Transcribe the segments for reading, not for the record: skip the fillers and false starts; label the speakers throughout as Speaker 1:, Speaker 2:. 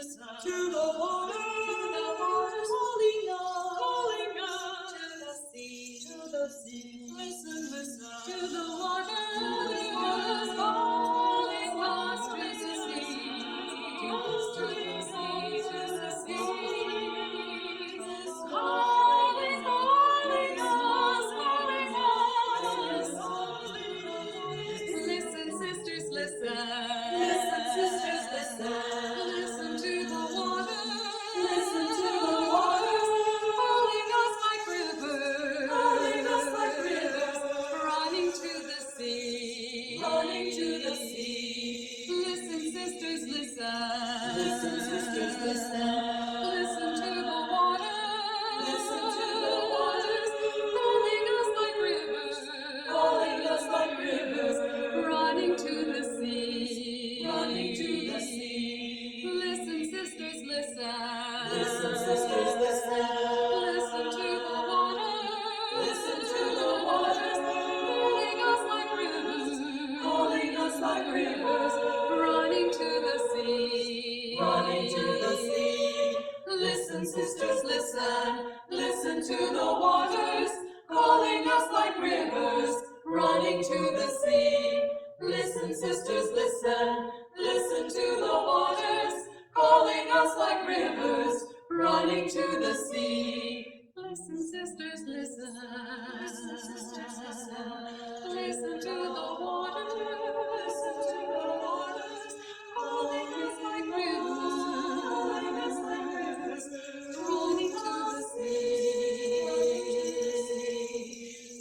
Speaker 1: to the waters, calling us, to the sea, listen, to the waters, calling us, to the sea, to the sea, calling us, listen, sisters, listen. Listen, sisters, listen. Listen to the waters. Listen to the waters. Calling us like rivers. Calling us like rivers. Running to the sea. Running to the sea. Listen, sisters, listen. Listen, sisters, listen. Listen to the waters. Listen to the waters. Calling us like rivers. Calling us like rivers. Running to the sea. Running to the sea. Listen, sisters, listen. Listen, sisters, listen. Listen to the waters. Listen to the waters. Calling us like rivers. Calling us like rivers. Running to the sea. Running to the sea. Listen, sisters, listen. Listen to the waters. Calling us like rivers. Running to the sea. Listen, sisters, listen. Listen to the waters, calling us like rivers, running to the sea. Listen, sisters, listen. Listen, sisters, listen. Listen to the waters. Listen to the waters, calling us like rivers, calling us like rivers, running to the sea.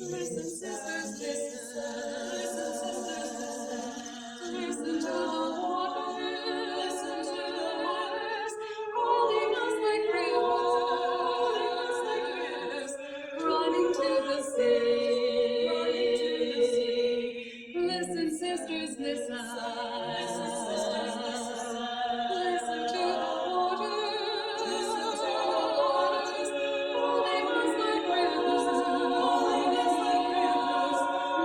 Speaker 1: Listen, sisters, listen. Listen, sisters, listen. Listen to the waters. Listen to the waters, calling us like rivers, running to the sea. Running to the sea. Listen, sisters, listen. Listen, sisters, listen. Listen to the waters. Listen to the waters, calling us like rivers,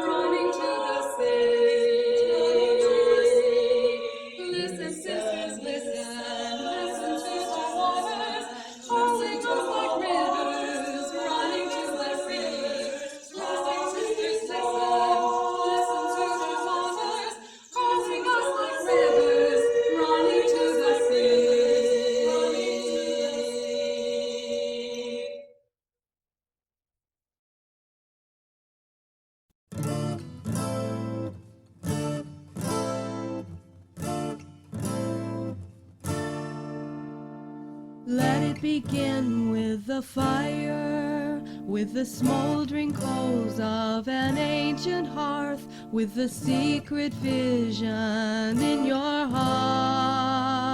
Speaker 1: running to the sea. Listen, sisters, listen. Listen to the waters, calling us like rivers, running to the sea. Listen, sisters, listen. Listen to the waters, calling us like rivers, running to the sea.
Speaker 2: Let it begin with the fire, with the smoldering coals of an ancient hearth, with the secret vision in your heart.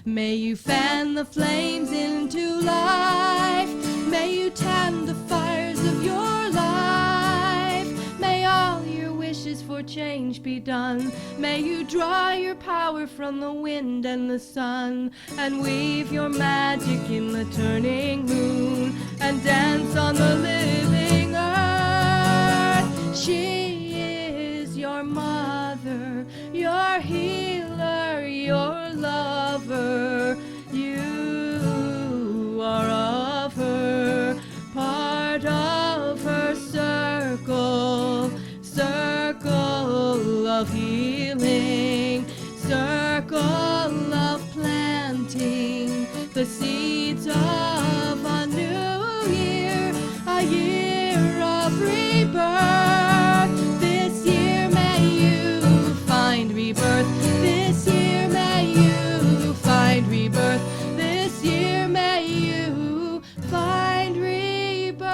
Speaker 2: May you fan the flames into life, may you tend the fires of your life, may all your wishes for change be done, may you draw your power from the wind and the sun, and weave your magic in the turning moon, and dance on the living earth. She is your mother, your healer, your lover. You are of her, part of her circle, circle of healing, circle of planting the seeds of a new year, a year of rebirth. This year may you find rebirth. This year may you find rebirth. This year may you find rebirth.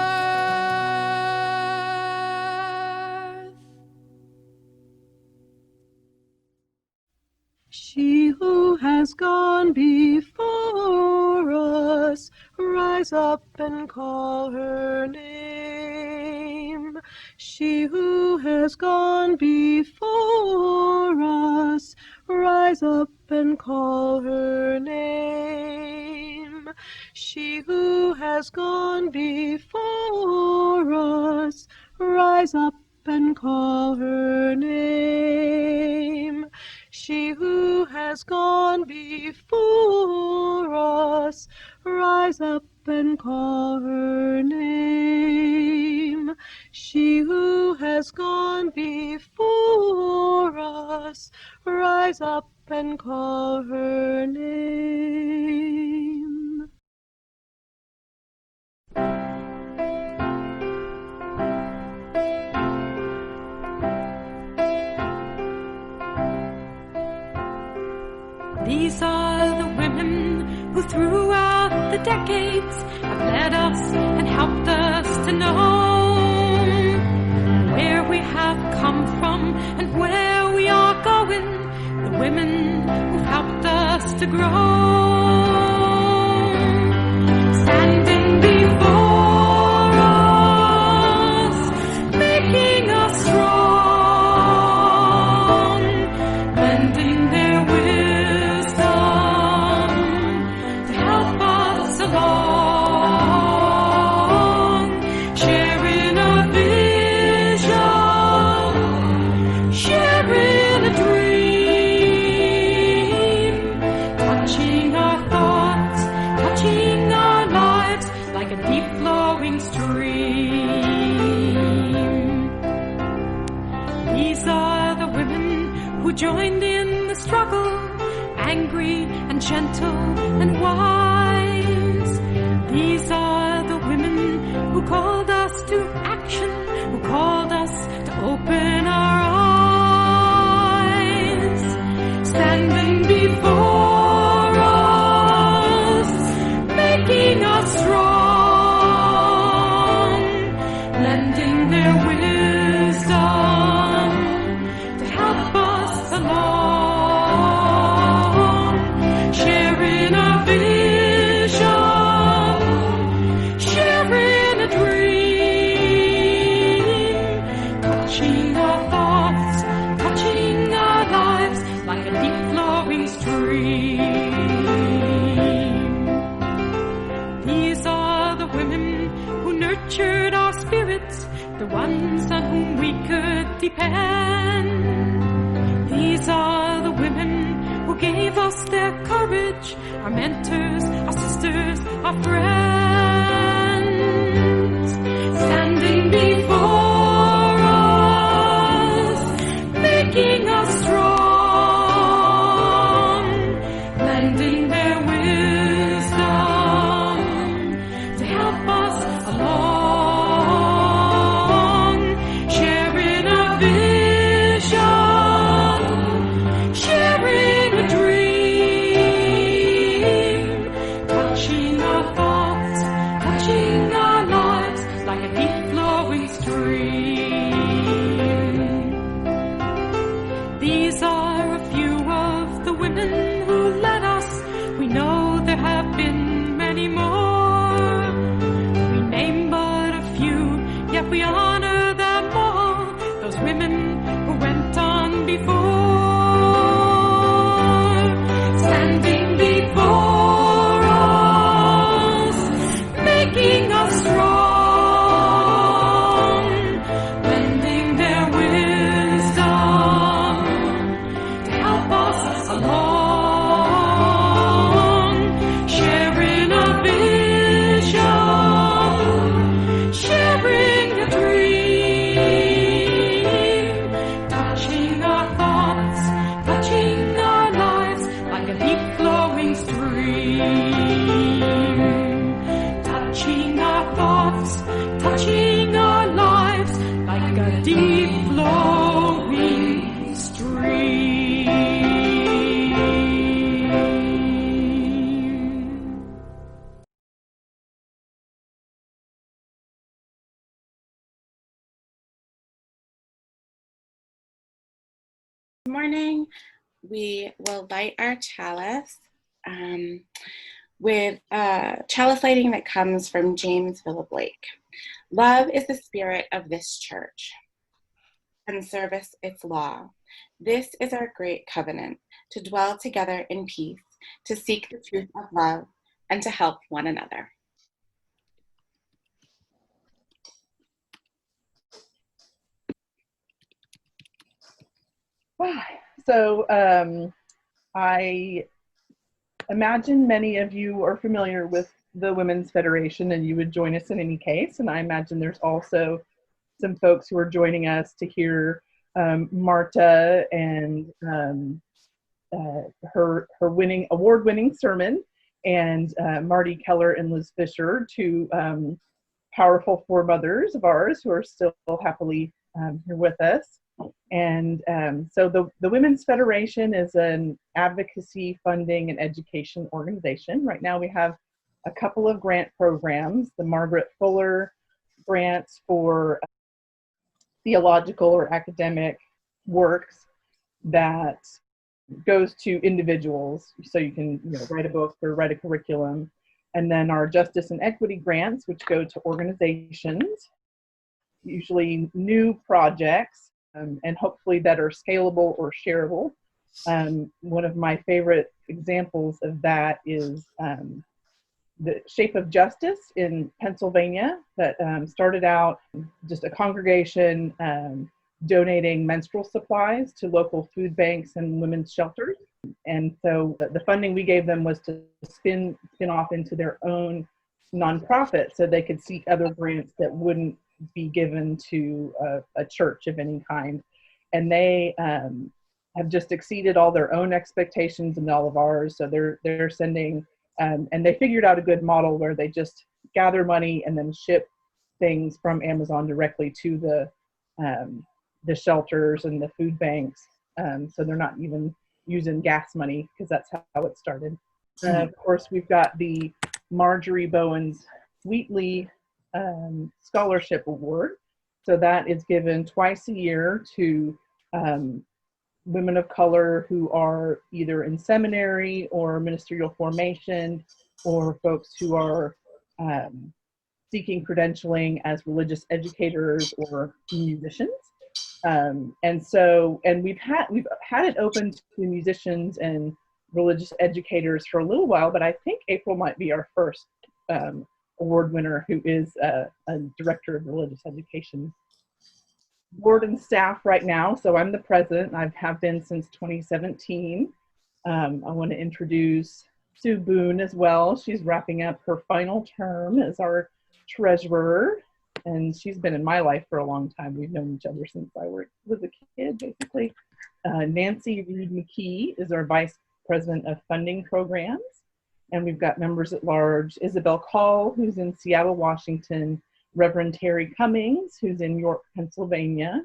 Speaker 2: She who has gone before us, rise up and call her name. She who has gone before us, rise up and call her name. She who has gone before us, rise up and call her name. She who has gone before
Speaker 3: rise up and call her name. She who has gone before us, rise up and call her name.
Speaker 4: These are the women who throughout the decades have led us and helped us to know where we have come from and where we are going. The women who've helped us to grow. Standing before us, making us strong, lending their wisdom to help us along, sharing a vision, sharing a dream, touching our thoughts, touching our lives like a deep flowing stream. These are the women who joined in the struggle, angry and gentle and wise. These are the women who called us to action, who called us to open our eyes. Standing before us, making us strong, lending their wisdom to help us along, sharing a vision, sharing a dream, touching our thoughts, touching our lives like a deep flowing stream. These are the women who nurtured our spirits, the ones on whom we could depend. These are the women who gave us their courage, our mentors, our sisters, our friends. Standing before us, making us strong, lending their wisdom to help us along, sharing a vision, sharing a dream, touching our thoughts, touching our lives like a deep flowing stream. These are a few of the women who led us. We know there have been many more. We name but a few, yet we honor them all. Those women who went on before. Standing before us, making us strong, lending their wisdom to help us along, sharing a vision, sharing a dream, touching our thoughts, touching our lives like a deep flowing stream, touching our thoughts, touching our lives like a deep flowing stream.
Speaker 5: Good morning. We will light our chalice with chalice lighting that comes from James Philip Blake. Love is the spirit of this church, and service its law. This is our great covenant, to dwell together in peace, to seek the truth of love, and to help one another.
Speaker 3: So I imagine many of you are familiar with the Women's Federation, and you would join us in any case. And I imagine there's also some folks who are joining us to hear Marta and her award-winning sermon, and Marty Keller and Liz Fisher, two powerful foremothers of ours who are still happily here with us. And so the Women's Federation is an advocacy, funding, and education organization. Right now we have a couple of grant programs, the Margaret Fuller grants for theological or academic works that goes to individuals, so you can write a book or write a curriculum. And then our Justice and Equity grants, which go to organizations, usually new projects, and hopefully that are scalable or shareable. One of my favorite examples of that is the Shape of Justice in Pennsylvania that started out just a congregation donating menstrual supplies to local food banks and women's shelters. And so the funding we gave them was to spin off into their own nonprofit so they could seek other grants that wouldn't be given to a church of any kind. And they have just exceeded all their own expectations and all of ours. So they're sending, and they figured out a good model where they just gather money and then ship things from Amazon directly to the shelters and the food banks. So they're not even using gas money, because that's how it started. Of course, we've got the Marjorie Bowens Wheatley Scholarship Award. So that is given twice a year to women of color who are either in seminary or ministerial formation, or folks who are seeking credentialing as religious educators or musicians. And we've had it open to musicians and religious educators for a little while, but I think April might be our first award winner who is a director of religious education. Board and staff right now, so I'm the president. I have been since 2017. I want to introduce Sue Boone as well. She's wrapping up her final term as our treasurer, and she's been in my life for a long time. We've known each other since I was a kid, basically. Nancy Reed Mckee is our vice president of funding programs. And we've got members at large, Isabel Call, who's in Seattle, Washington, Reverend Terry Cummings, who's in York, Pennsylvania,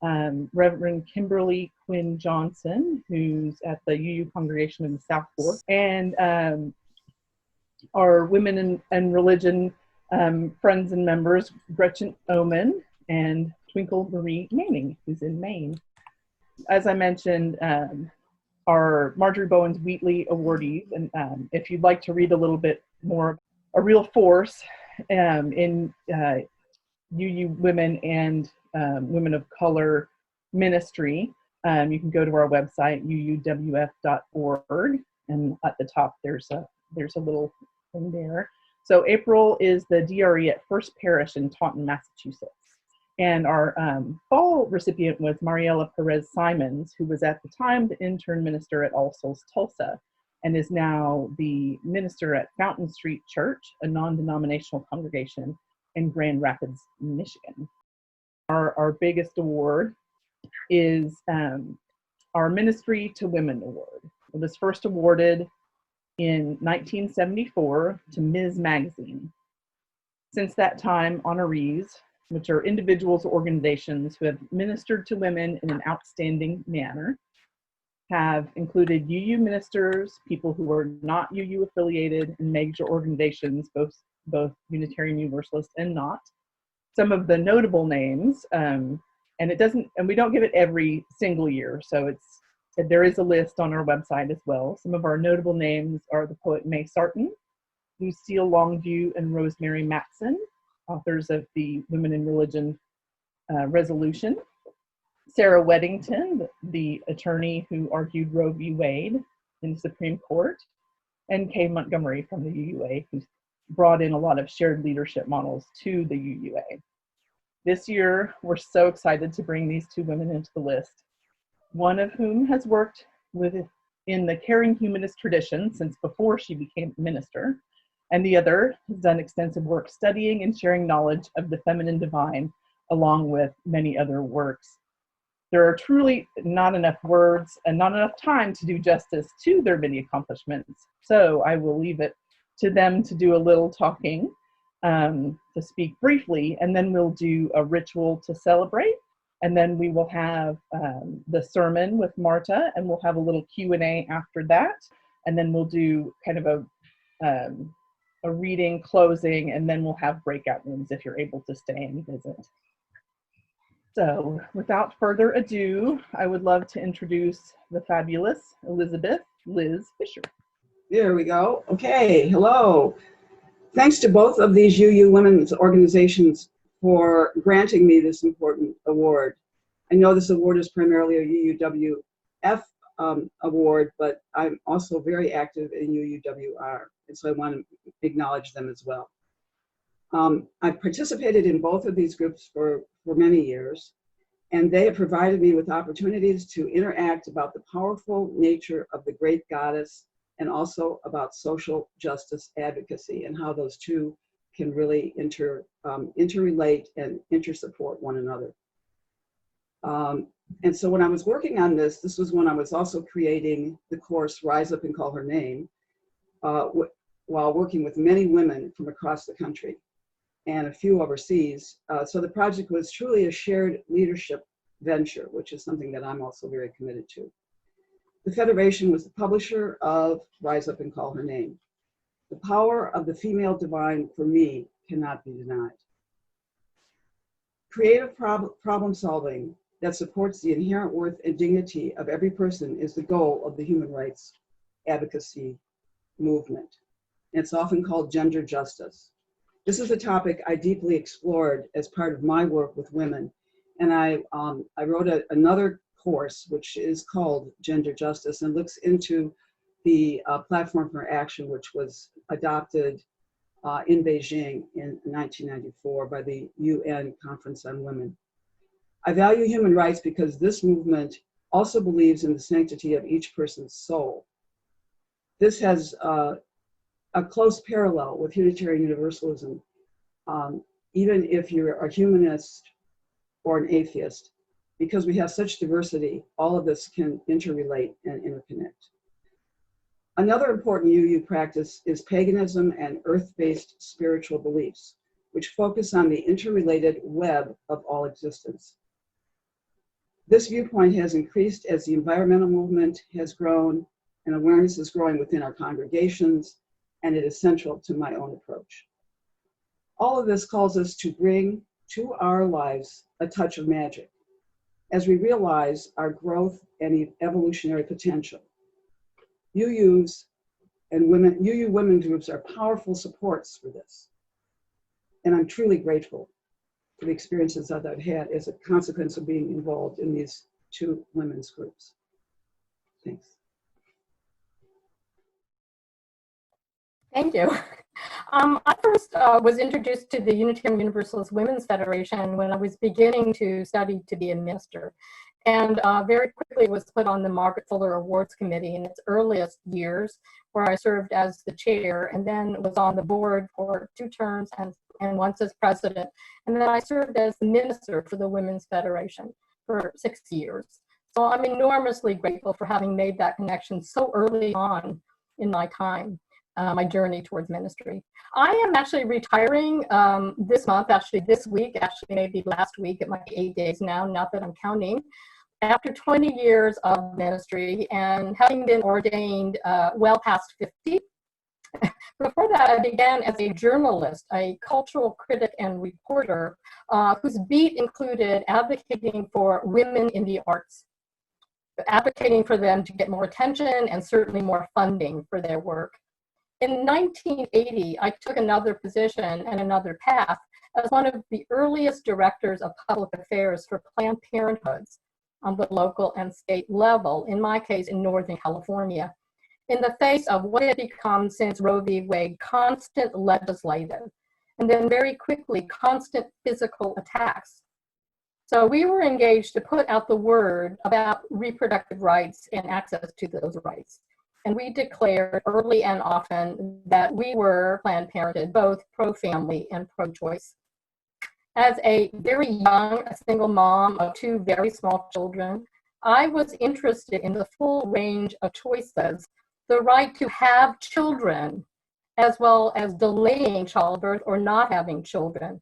Speaker 3: Reverend Kimberly Quinn Johnson, who's at the UU congregation in the South Fork, and our women and religion friends and members, Gretchen Oman and Twinkle Marie Manning, who's in Maine. As I mentioned, our Marjorie Bowens Wheatley awardees, and if you'd like to read a little bit more, a real force in UU women and women of color ministry, you can go to our website, UUWF.org, and at the top there's a little thing there. So April is the DRE at First Parish in Taunton, Massachusetts. And our fall recipient was Mariela Perez Simons, who was at the time the intern minister at All Souls Tulsa, and is now the minister at Fountain Street Church, a non-denominational congregation in Grand Rapids, Michigan. Our biggest award is our Ministry to Women Award. It was first awarded in 1974 to Ms. Magazine. Since that time, honorees, which are individuals or organizations who have ministered to women in an outstanding manner, have included UU ministers, people who are not UU affiliated, and major organizations, both Unitarian Universalist and not. Some of the notable names, and we don't give it every single year, so there is a list on our website as well. Some of our notable names are the poet May Sarton, Lucille Longview, and Rosemary Matson, authors of the Women in Religion resolution. Sarah Weddington, the attorney who argued Roe v. Wade in the Supreme Court, and Kay Montgomery from the UUA, who brought in a lot of shared leadership models to the UUA. This year, we're so excited to bring these two women into the list, one of whom has worked in the caring humanist tradition since before she became a minister, and the other has done extensive work studying and sharing knowledge of the feminine divine, along with many other works. There are truly not enough words and not enough time to do justice to their many accomplishments. So I will leave it to them to do a little talking, to speak briefly, and then we'll do a ritual to celebrate. And then we will have the sermon with Marta, and we'll have a little Q&A after that. And then we'll do kind of a reading, closing, and then we'll have breakout rooms if you're able to stay and visit. So without further ado, I would love to introduce the fabulous Elizabeth Liz Fisher.
Speaker 6: There we go. Okay, hello. Thanks to both of these UU women's organizations for granting me this important award. I know this award is primarily a UUWF award, but I'm also very active in UUWR, and so I want to acknowledge them as well. I've participated in both of these groups for many years, and they have provided me with opportunities to interact about the powerful nature of the great goddess, and also about social justice advocacy and how those two can really interrelate and intersupport one another. And so when I was working on this was when I was also creating the course Rise Up and Call Her Name, while working with many women from across the country and a few overseas. So the project was truly a shared leadership venture, which is something that I'm also very committed to. The Federation was the publisher of Rise Up and Call Her Name. The power of the female divine, for me, cannot be denied. Creative problem solving that supports the inherent worth and dignity of every person is the goal of the human rights advocacy movement. It's often called gender justice. This is a topic I deeply explored as part of my work with women, and I wrote another course which is called Gender Justice and looks into the Platform for Action, which was adopted in Beijing in 1994 by the UN Conference on Women. I value human rights because this movement also believes in the sanctity of each person's soul. This has a close parallel with Unitarian Universalism. Even if you're a humanist or an atheist, because we have such diversity, all of this can interrelate and interconnect. Another important UU practice is paganism and earth-based spiritual beliefs, which focus on the interrelated web of all existence. This viewpoint has increased as the environmental movement has grown and awareness is growing within our congregations, and it is central to my own approach. All of this calls us to bring to our lives a touch of magic as we realize our growth and evolutionary potential. UUs and UU women groups are powerful supports for this. And I'm truly grateful for the experiences that I've had as a consequence of being involved in these two women's groups. Thanks.
Speaker 7: Thank you. I first was introduced to the Unitarian Universalist Women's Federation when I was beginning to study to be a minister, and very quickly was put on the Margaret Fuller Awards Committee in its earliest years, where I served as the chair, and then was on the board for 2 terms and once as president. And then I served as the minister for the Women's Federation for 6 years. So I'm enormously grateful for having made that connection so early on in my time. My journey towards ministry. I am actually retiring this month, actually this week, actually maybe last week, it might be 8 days now, not that I'm counting, after 20 years of ministry and having been ordained well past 50. Before that, I began as a journalist, a cultural critic and reporter whose beat included advocating for women in the arts, advocating for them to get more attention and certainly more funding for their work. In 1980, I took another position and another path as one of the earliest directors of public affairs for Planned Parenthoods on the local and state level, in my case in Northern California, in the face of what had become since Roe v. Wade constant legislative, and then very quickly constant physical attacks. So we were engaged to put out the word about reproductive rights and access to those rights. and we declared early and often that we were Planned Parenthood, both pro-family and pro-choice. As a very young single mom of two very small children, I was interested in the full range of choices, the right to have children, as well as delaying childbirth or not having children,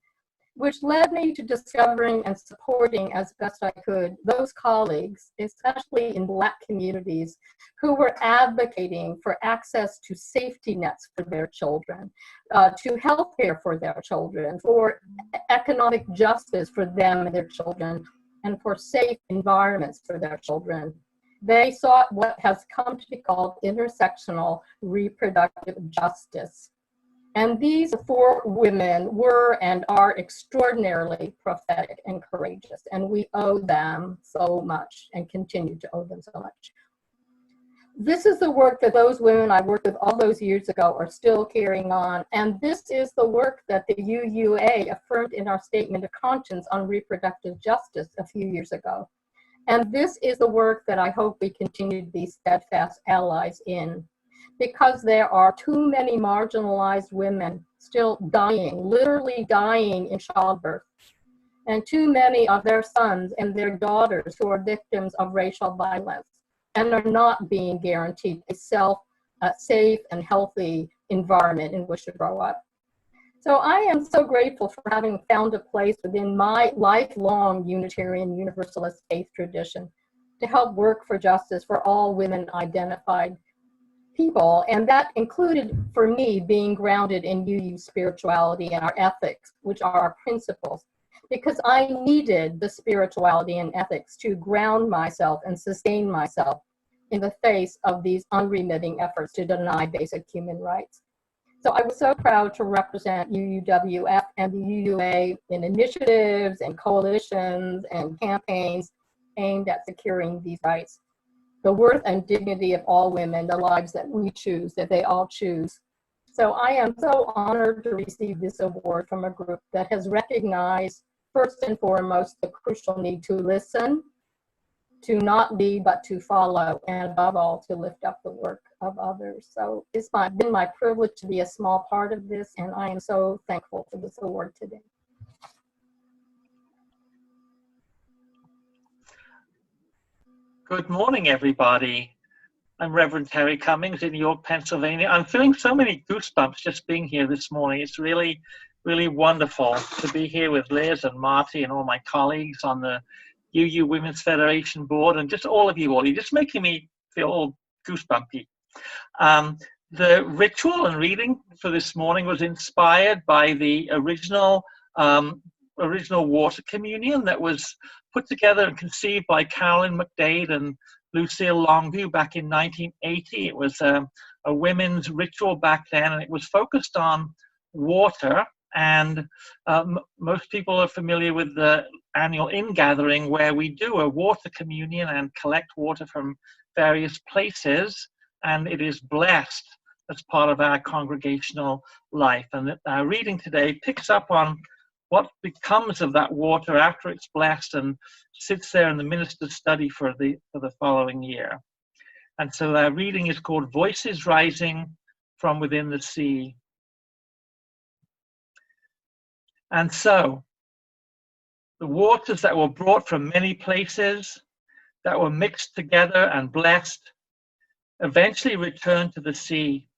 Speaker 7: which led me to discovering and supporting as best I could those colleagues, especially in Black communities, who were advocating for access to safety nets for their children, to health care for their children, for economic justice for them and their children, and for safe environments for their children. They sought what has come to be called intersectional reproductive justice. And these four women were and are extraordinarily prophetic and courageous, and we owe them so much and continue to owe them so much. This is the work that those women I worked with all those years ago are still carrying on, and this is the work that the UUA affirmed in our statement of conscience on reproductive justice a few years ago. And this is the work that I hope we continue to be steadfast allies in, because there are too many marginalized women still dying, literally dying in childbirth, and too many of their sons and their daughters who are victims of racial violence and are not being guaranteed a safe and healthy environment in which to grow up. So I am so grateful for having found a place within my lifelong Unitarian Universalist faith tradition to help work for justice for all women identified people, and that included for me being grounded in UU spirituality and our ethics, which are our principles, because I needed the spirituality and ethics to ground myself and sustain myself in the face of these unremitting efforts to deny basic human rights. So I was so proud to represent UUWF and the UUA in initiatives and coalitions and campaigns aimed at securing these rights, the worth and dignity of all women, the lives that we choose, that they all choose. So I am so honored to receive this award from a group that has recognized, first and foremost, the crucial need to listen, to not lead, but to follow, and above all, to lift up the work of others. So it's been my privilege to be a small part of this, and I am so thankful for this award today.
Speaker 8: Good morning, everybody. I'm Reverend Harriet Cummings in York, Pennsylvania. I'm feeling so many goosebumps just being here this morning. It's really, really wonderful to be here with Liz and Marta and all my colleagues on the UU Women's Federation board, and just all of you all. You're just making me feel all goosebumpy. The ritual and reading for this morning was inspired by the original water communion that was put together and conceived by Carolyn McDade and Lucille Longview back in 1980. It was a women's ritual back then, and it was focused on water. And most people are familiar with the annual ingathering, where we do a water communion and collect water from various places, and it is blessed as part of our congregational life. And our reading today picks up on what becomes of that water after it's blessed and sits there in the minister's study for the following year. And so our reading is called Voices Rising from Within the Sea. And so, the waters that were brought from many places, that were mixed together and blessed, eventually returned to the sea.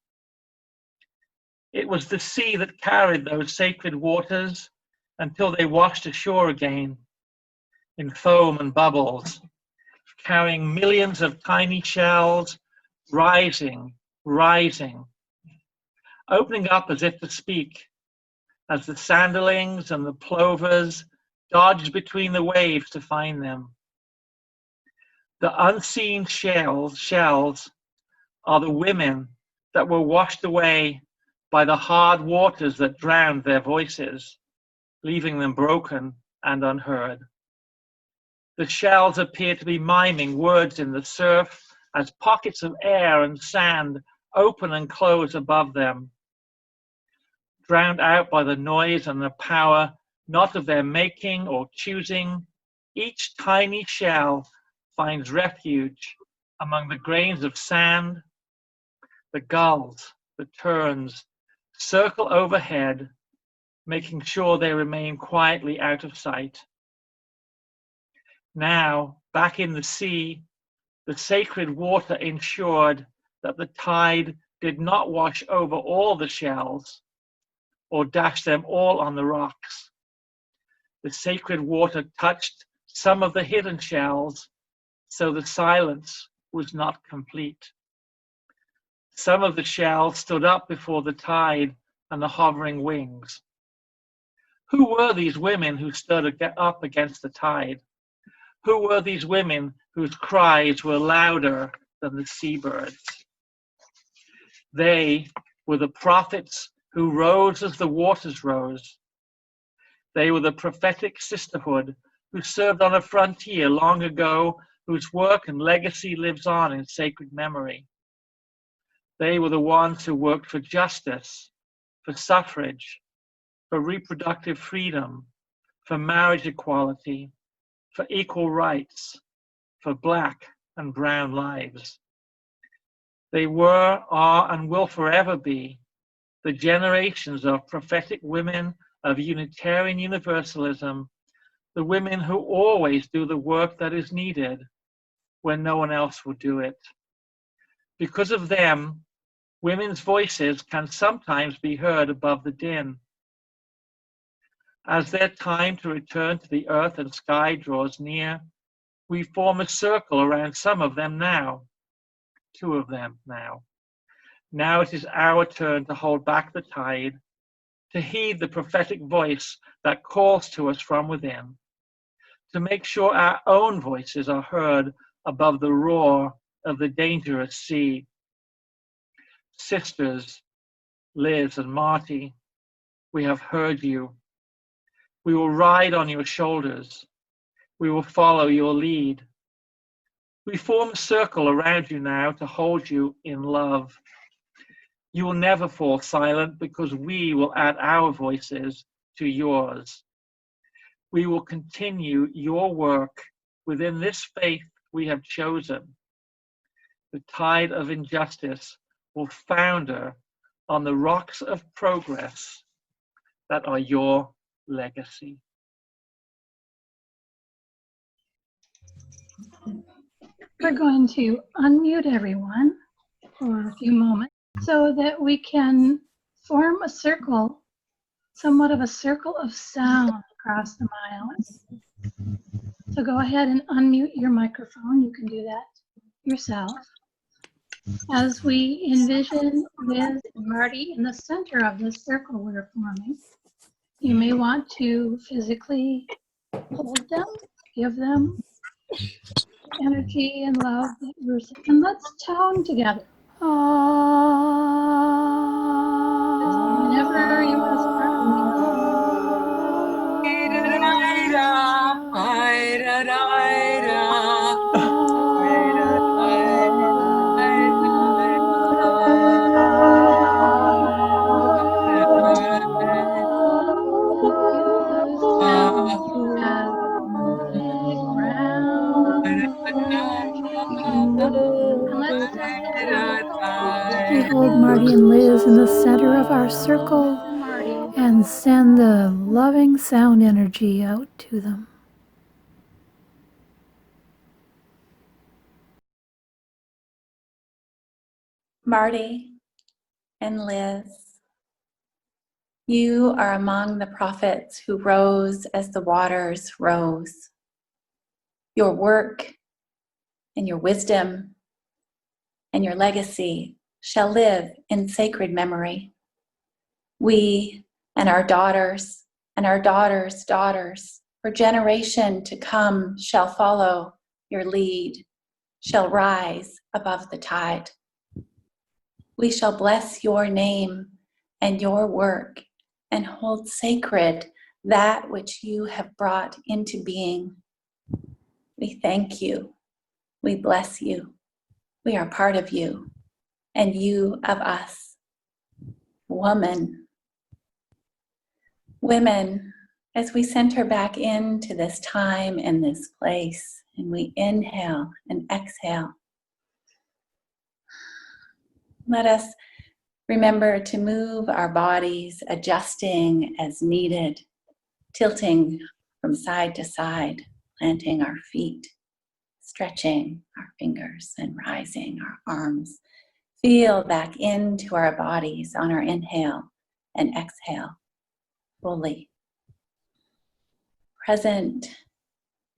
Speaker 8: It was the sea that carried those sacred waters until they washed ashore again in foam and bubbles, carrying millions of tiny shells, rising, opening up as if to speak, as the sanderlings and the plovers dodged between the waves to find them. The unseen shells are the women that were washed away by the hard waters that drowned their voices, leaving them broken and unheard. The shells appear to be miming words in the surf as pockets of air and sand open and close above them, drowned out by the noise and the power not of their making or choosing. Each tiny shell finds refuge among the grains of sand the gulls, the terns, circle overhead, making sure they remain quietly out of sight. Now, back in the sea, the sacred water ensured that the tide did not wash over all the shells or dash them all on the rocks. The sacred water touched some of the hidden shells, so the silence was not complete. Some of the shells stood up before the tide and the hovering wings. Who were these women who stood up against the tide? Who were these women whose cries were louder than the seabirds? They were the prophets who rose as the waters rose. They were the prophetic sisterhood who served on a frontier long ago, whose work and legacy lives on in sacred memory. They were the ones who worked for justice, for suffrage, for reproductive freedom, for marriage equality, for equal rights, for Black and brown lives. They were, are, and will forever be the generations of prophetic women of Unitarian Universalism, the women who always do the work that is needed when no one else will do it. Because of them, women's voices can sometimes be heard above the din. As their time to return to the earth and sky draws near, we form a circle around some of them now, 2 of them now. Now it is our turn to hold back the tide, to heed the prophetic voice that calls to us from within, to make sure our own voices are heard above the roar of the dangerous sea. Sisters, Liz and Marty, we have heard you. We will ride on your shoulders. We will follow your lead. We form a circle around you now to hold you in love. You will never fall silent because we will add our voices to yours. We will continue your work within this faith we have chosen. The tide of injustice will founder on the rocks of progress that are your legacy.
Speaker 9: We're going to unmute everyone for a few moments so that we can form a circle, somewhat of a circle of sound across the miles. So go ahead and unmute your microphone. You can do that yourself. As we envision Liz and Marty in the center of this circle we're forming, you may want to physically hold them, give them energy and love that we're seeing. And let's tone together. Whenever you want to start
Speaker 10: we hold Marty and Liz in the center of our circle and send the loving sound energy out to them.
Speaker 11: Marty and Liz, you are among the prophets who rose as the waters rose. Your work and your wisdom and your legacy shall live in sacred memory. We and our daughters and our daughters' daughters for generation to come shall follow your lead, shall rise above the tide. We shall bless your name and your work and hold sacred that which you have brought into being. We thank you. We bless you. We are part of you and you of us. Woman. Women, as we center back into this time and this place, and we inhale and exhale, Let us remember to move our bodies, adjusting as needed, tilting from side to side, planting our feet, stretching our fingers and rising our arms. Feel back into our bodies on our inhale and exhale fully. Present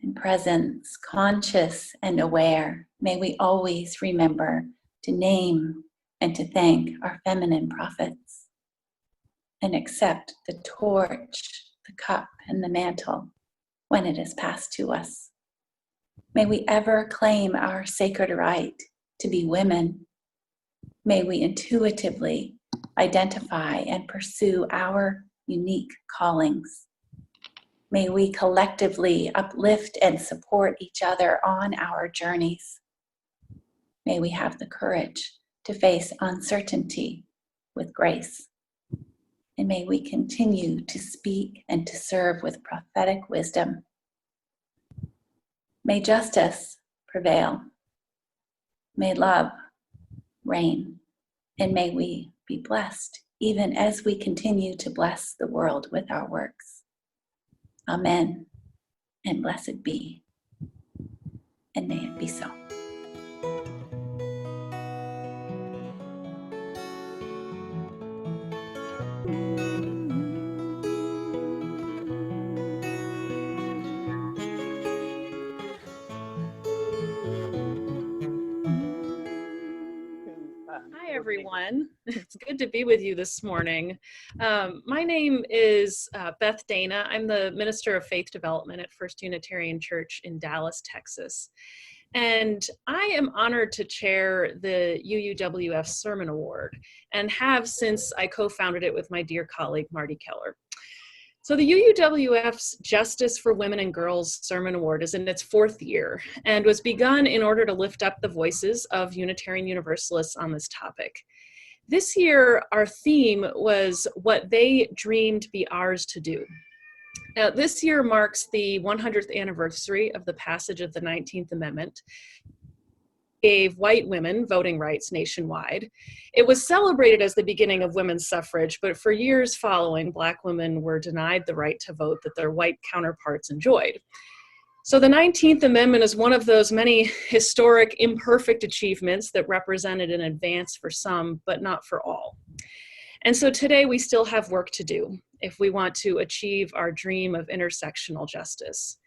Speaker 11: and presence, conscious and aware. May we always remember to name and to thank our feminine prophets and accept the torch, the cup, and the mantle when it is passed to us. May we ever claim our sacred right to be women. May we intuitively identify and pursue our unique callings. May we collectively uplift and support each other on our journeys. May we have the courage to face uncertainty with grace. And may we continue to speak and to serve with prophetic wisdom. May justice prevail. May love reign. And may we be blessed even as we continue to bless the world with our works. Amen, and blessed be, and may it be so.
Speaker 12: Hi, everyone. It's good to be with you this morning. My name is Beth Dana. I'm the Minister of Faith Development at First Unitarian Church in Dallas, Texas. And I am honored to chair the UUWF Sermon Award and have since I co-founded it with my dear colleague, Marty Keller. So the UUWF's Justice for Women and Girls Sermon Award is in its 4th year and was begun in order to lift up the voices of Unitarian Universalists on this topic. This year, our theme was what they dreamed be ours to do. Now, this year marks the 100th anniversary of the passage of the 19th Amendment. Gave white women voting rights nationwide. It was celebrated as the beginning of women's suffrage, but for years following, Black women were denied the right to vote that their white counterparts enjoyed. So the 19th Amendment is one of those many historic, imperfect achievements that represented an advance for some, but not for all. And so today we still have work to do if we want to achieve our dream of intersectional justice.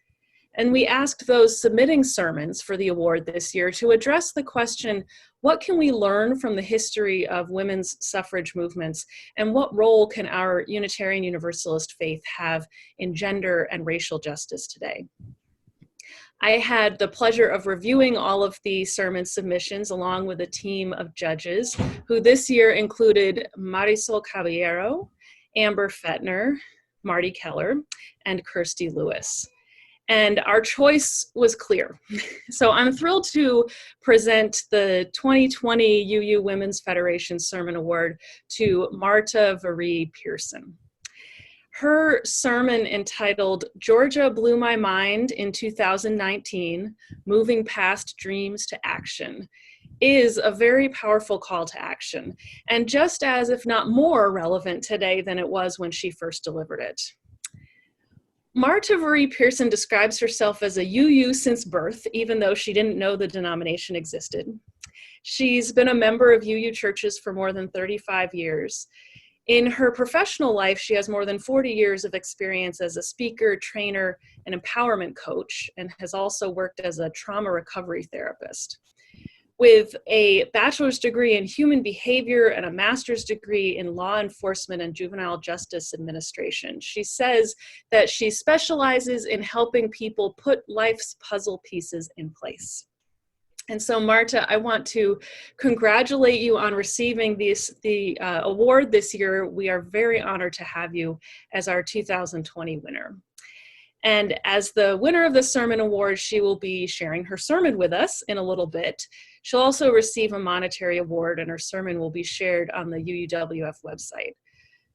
Speaker 12: And we asked those submitting sermons for the award this year to address the question, what can we learn from the history of women's suffrage movements, and what role can our Unitarian Universalist faith have in gender and racial justice today? I had the pleasure of reviewing all of the sermon submissions along with a team of judges who this year included Marisol Caballero, Amber Fettner, Marty Keller, and Kirsty Lewis. And our choice was clear. So I'm thrilled to present the 2020 UU Women's Federation Sermon Award to Marta Pearson. Her sermon entitled "Georgia Blew My Mind in 2019, Moving Past Dreams to Action" is a very powerful call to action, and just as, if not more, relevant today than it was when she first delivered it. Marta Pearson describes herself as a UU since birth, even though she didn't know the denomination existed. She's been a member of UU churches for more than 35 years. In her professional life, she has more than 40 years of experience as a speaker, trainer, and empowerment coach, and has also worked as a trauma recovery therapist. With a bachelor's degree in human behavior and a master's degree in law enforcement and juvenile justice administration, she says that she specializes in helping people put life's puzzle pieces in place. And so, Marta, I want to congratulate you on receiving the award this year. We are very honored to have you as our 2020 winner. And as the winner of the Sermon Award, she will be sharing her sermon with us in a little bit. She'll also receive a monetary award, and her sermon will be shared on the UUWF website.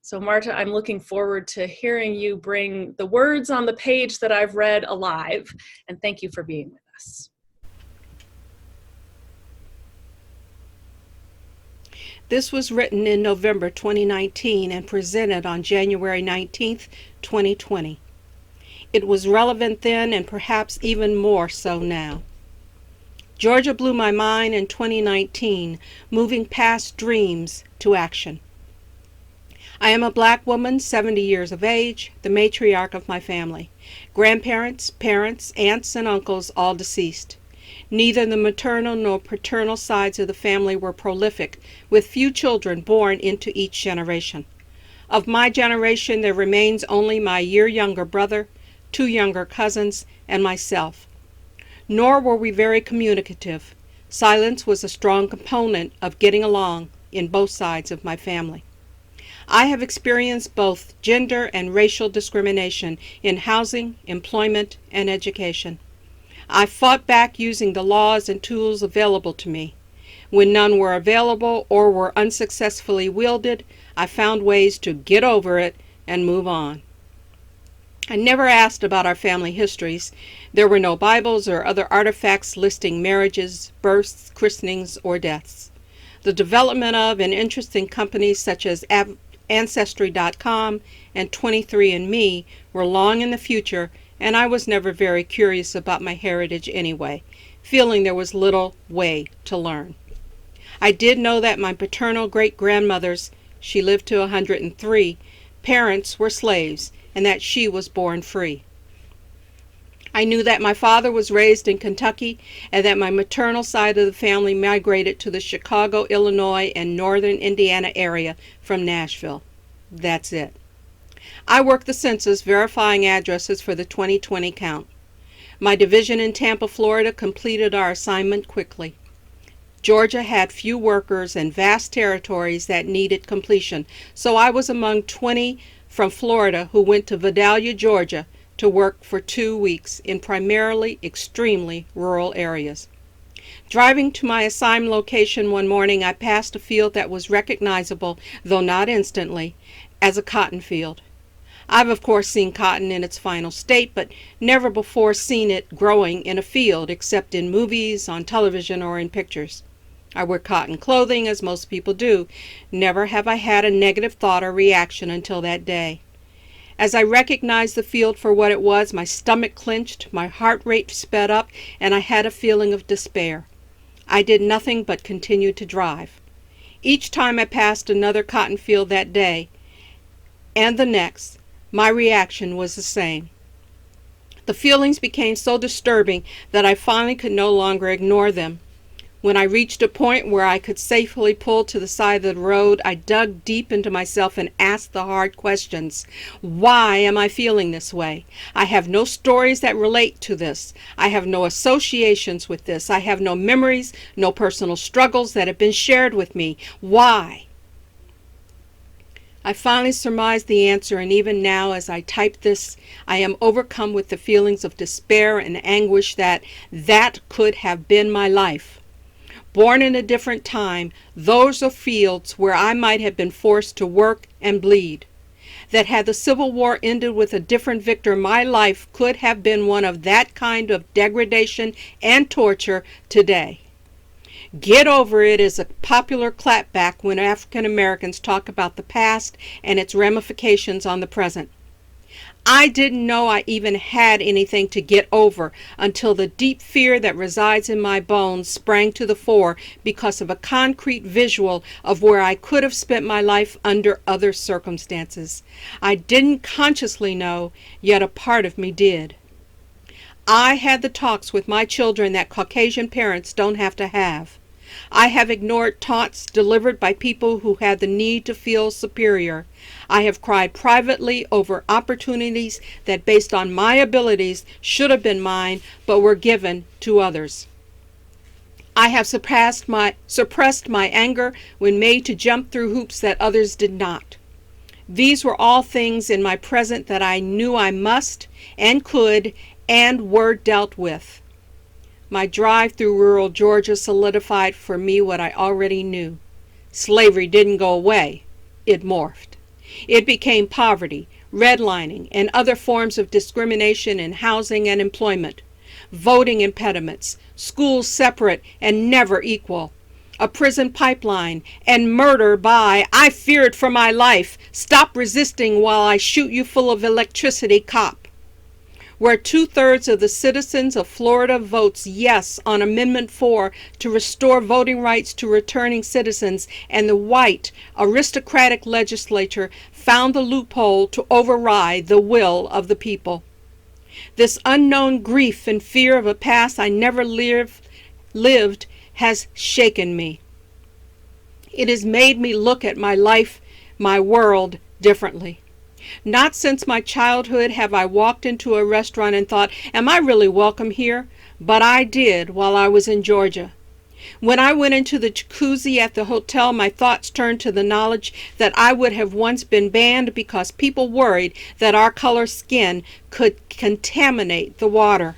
Speaker 12: So Marta, I'm looking forward to hearing you bring the words on the page that I've read alive, and thank you for being with us.
Speaker 13: This was written in November 2019 and presented on January 19th, 2020. It was relevant then and perhaps even more so now. Georgia blew my mind in 2019, moving past dreams to action. I am a black woman, 70 years of age, the matriarch of my family. Grandparents, parents, aunts, and uncles all deceased. Neither the maternal nor paternal sides of the family were prolific, with few children born into each generation. Of my generation, there remains only my year younger brother, 2 younger cousins, and myself. Nor were we very communicative. Silence was a strong component of getting along in both sides of my family. I have experienced both gender and racial discrimination in housing, employment, and education. I fought back using the laws and tools available to me. When none were available or were unsuccessfully wielded, I found ways to get over it and move on. I never asked about our family histories. There were no Bibles or other artifacts listing marriages, births, christenings, or deaths. The development of and interest in companies such as Ancestry.com and 23andMe were long in the future, and I was never very curious about my heritage anyway, feeling there was little way to learn. I did know that my paternal great-grandmothers, she lived to 103, parents were slaves, and that she was born free. I knew that my father was raised in Kentucky and that my maternal side of the family migrated to the Chicago, Illinois, and northern Indiana area from Nashville. That's it. I worked the census verifying addresses for the 2020 count. My division in Tampa, Florida completed our assignment quickly. Georgia had few workers and vast territories that needed completion, so I was among 20 from Florida who went to Vidalia, Georgia, to work for 2 weeks in primarily extremely rural areas. Driving to my assigned location one morning, I passed a field that was recognizable, though not instantly, as a cotton field. I've of course seen cotton in its final state, but never before seen it growing in a field except in movies, on television, or in pictures. I wear cotton clothing, as most people do. Never have I had a negative thought or reaction until that day. As I recognized the field for what it was, my stomach clenched, my heart rate sped up, and I had a feeling of despair. I did nothing but continue to drive. Each time I passed another cotton field that day, and the next, my reaction was the same. The feelings became so disturbing that I finally could no longer ignore them. When I reached a point where I could safely pull to the side of the road, I dug deep into myself and asked the hard questions. Why am I feeling this way? I have no stories that relate to this. I have no associations with this. I have no memories, no personal struggles that have been shared with me. Why? I finally surmised the answer, and even now as I type this, I am overcome with the feelings of despair and anguish that could have been my life. Born in a different time, those are fields where I might have been forced to work and bleed. That had the Civil War ended with a different victor, my life could have been one of that kind of degradation and torture today. Get over it is a popular clapback when African Americans talk about the past and its ramifications on the present. I didn't know I even had anything to get over until the deep fear that resides in my bones sprang to the fore because of a concrete visual of where I could have spent my life under other circumstances. I didn't consciously know, yet a part of me did. I had the talks with my children that Caucasian parents don't have to have. I have ignored taunts delivered by people who had the need to feel superior. I have cried privately over opportunities that, based on my abilities, should have been mine, but were given to others. I have suppressed my anger when made to jump through hoops that others did not. These were all things in my present that I knew I must and could and were dealt with. My drive through rural Georgia solidified for me what I already knew. Slavery didn't go away, it morphed. It became poverty, redlining, and other forms of discrimination in housing and employment, voting impediments, schools separate and never equal, a prison pipeline, and murder by "I feared for my life, stop resisting while I shoot you full of electricity" cop, where 2/3 of the citizens of Florida votes yes on Amendment 4 to restore voting rights to returning citizens, and the white, aristocratic legislature found the loophole to override the will of the people. This unknown grief and fear of a past I never lived has shaken me. It has made me look at my life, my world, differently. Not since my childhood have I walked into a restaurant and thought, "Am I really welcome here?" But I did while I was in Georgia. When I went into the jacuzzi at the hotel, my thoughts turned to the knowledge that I would have once been banned because people worried that our color skin could contaminate the water.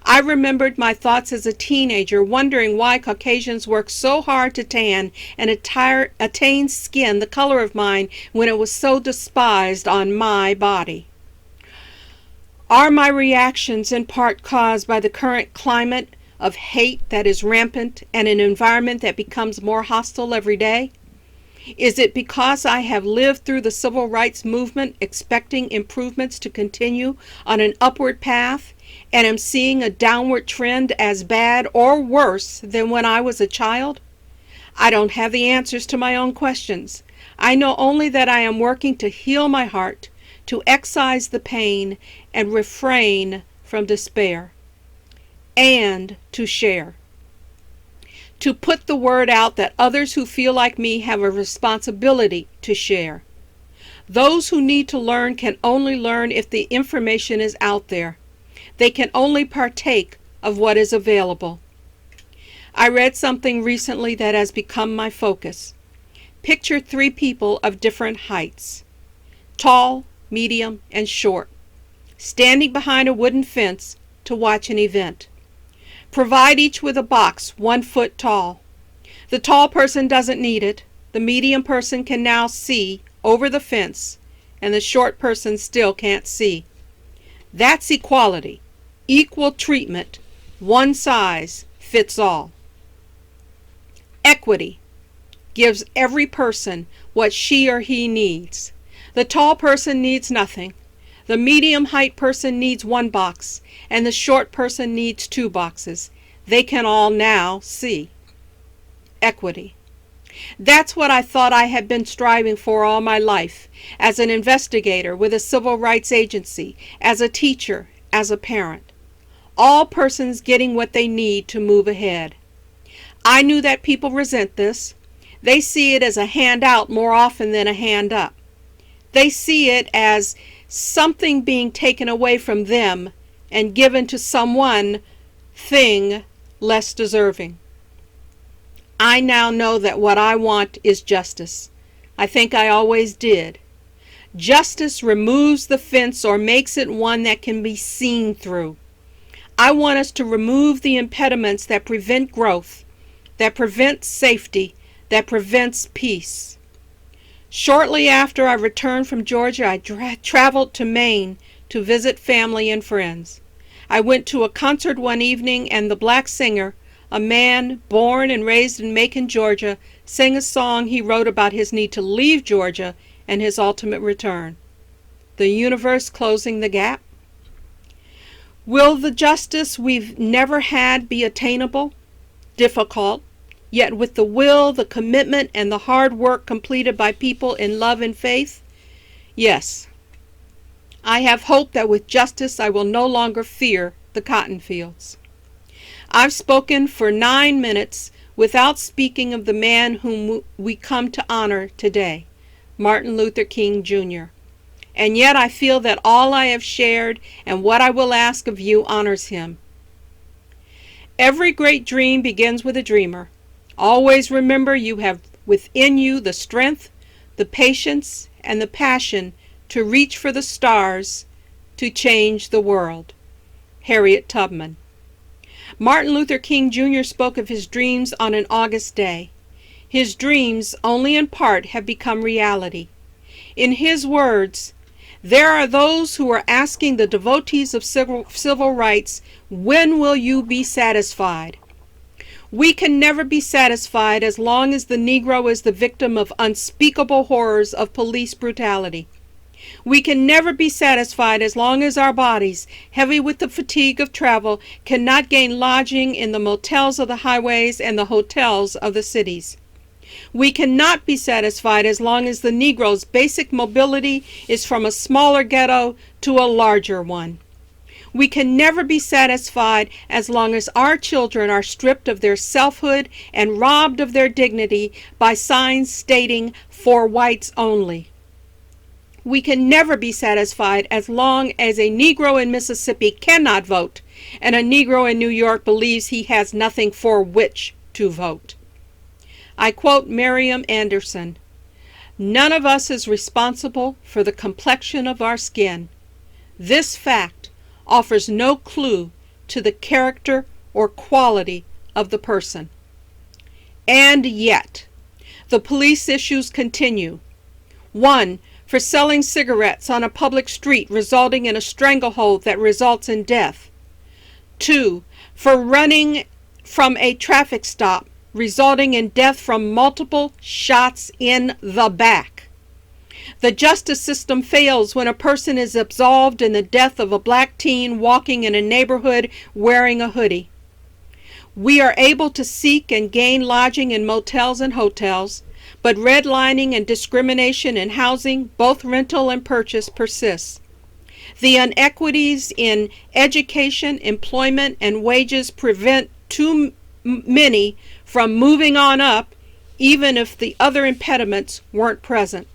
Speaker 13: I remembered my thoughts as a teenager, wondering why Caucasians worked so hard to tan and attain skin the color of mine when it was so despised on my body. Are my reactions in part caused by the current climate of hate that is rampant and an environment that becomes more hostile every day? Is it because I have lived through the civil rights movement expecting improvements to continue on an upward path and am seeing a downward trend as bad or worse than when I was a child? I don't have the answers to my own questions. I know only that I am working to heal my heart, to excise the pain and refrain from despair, and to share. To put the word out that others who feel like me have a responsibility to share. Those who need to learn can only learn if the information is out there. They can only partake of what is available. I read something recently that has become my focus. Picture 3 people of different heights, tall, medium, and short, standing behind a wooden fence to watch an event. Provide each with a box 1 foot tall. The tall person doesn't need it. The medium person can now see over the fence, and the short person still can't see. That's equality, equal treatment, one size fits all. Equity gives every person what she or he needs. The tall person needs nothing. The medium height person needs 1 box, and the short person needs 2 boxes. They can all now see. Equity. That's what I thought I had been striving for all my life, as an investigator with a civil rights agency, as a teacher, as a parent. All persons getting what they need to move ahead. I knew that people resent this. They see it as a handout more often than a hand up. They see it as something being taken away from them and given to someone, thing, less deserving. I now know that what I want is justice. I think I always did. Justice removes the fence or makes it one that can be seen through. I want us to remove the impediments that prevent growth, that prevent safety, that prevents peace. Shortly after I returned from Georgia, I traveled to Maine to visit family and friends. I went to a concert one evening, and the black singer, a man born and raised in Macon, Georgia, sang a song he wrote about his need to leave Georgia and his ultimate return. The universe closing the gap? Will the justice we've never had be attainable? Difficult. Yet with the will, the commitment, and the hard work completed by people in love and faith? Yes. I have hope that with justice I will no longer fear the cotton fields. I've spoken for 9 minutes without speaking of the man whom we come to honor today, Martin Luther King Jr. And yet I feel that all I have shared and what I will ask of you honors him. Every great dream begins with a dreamer. Always remember you have within you the strength, the patience, and the passion to reach for the stars, to change the world. Harriet Tubman. Martin Luther King Jr. spoke of his dreams on an August day. His dreams, only in part, have become reality. In his words, "There are those who are asking the devotees of civil rights, when will you be satisfied? We can never be satisfied as long as the Negro is the victim of unspeakable horrors of police brutality. We can never be satisfied as long as our bodies, heavy with the fatigue of travel, cannot gain lodging in the motels of the highways and the hotels of the cities. We cannot be satisfied as long as the Negro's basic mobility is from a smaller ghetto to a larger one. We can never be satisfied as long as our children are stripped of their selfhood and robbed of their dignity by signs stating, "For whites only." We can never be satisfied as long as a Negro in Mississippi cannot vote and a Negro in New York believes he has nothing for which to vote. I quote Miriam Anderson, "None of us is responsible for the complexion of our skin. This fact offers no clue to the character or quality of the person." And yet, the police issues continue. 1. For selling cigarettes on a public street resulting in a stranglehold that results in death. 2. For running from a traffic stop resulting in death from multiple shots in the back. The justice system fails when a person is absolved in the death of a black teen walking in a neighborhood wearing a hoodie. We are able to seek and gain lodging in motels and hotels, but redlining and discrimination in housing, both rental and purchase, persists. The inequities in education, employment, and wages prevent too many from moving on up, even if the other impediments weren't present.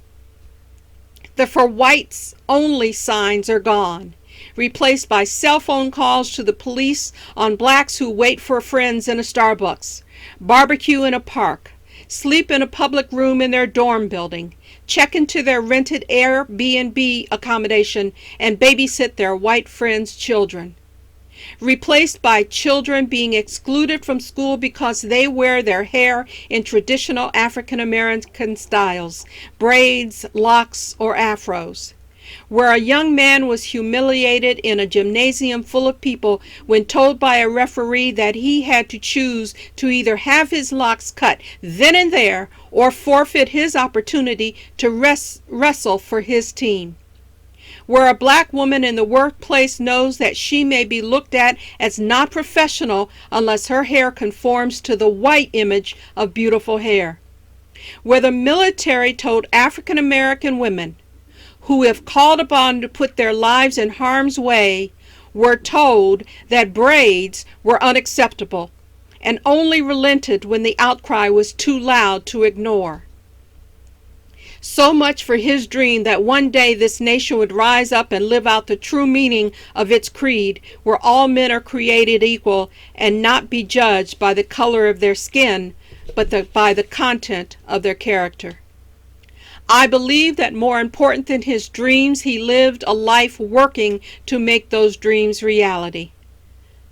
Speaker 13: The "For whites only" signs are gone, replaced by cell phone calls to the police on blacks who wait for friends in a Starbucks, barbecue in a park, sleep in a public room in their dorm building, check into their rented Airbnb accommodation, and babysit their white friends' children. Replaced by children being excluded from school because they wear their hair in traditional African American styles, braids, locks, or afros. Where a young man was humiliated in a gymnasium full of people when told by a referee that he had to choose to either have his locks cut then and there or forfeit his opportunity to wrestle for his team. Where a black woman in the workplace knows that she may be looked at as not professional unless her hair conforms to the white image of beautiful hair. Where the military told African American women, who, if called upon to put their lives in harm's way, were told that braids were unacceptable and only relented when the outcry was too loud to ignore. So much for his dream that one day this nation would rise up and live out the true meaning of its creed, where all men are created equal and not be judged by the color of their skin, but by the content of their character. I believe that more important than his dreams, he lived a life working to make those dreams reality.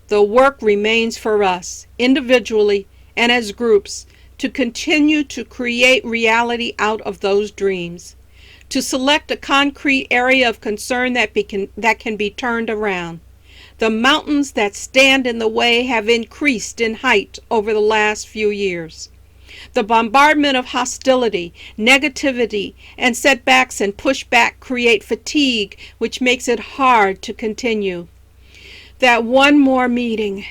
Speaker 13: The work remains for us, individually and as groups, to continue to create reality out of those dreams, to select a concrete area of concern that can be turned around. The mountains that stand in the way have increased in height over the last few years. The bombardment of hostility, negativity, and setbacks and pushback create fatigue, which makes it hard to continue. That one more meeting,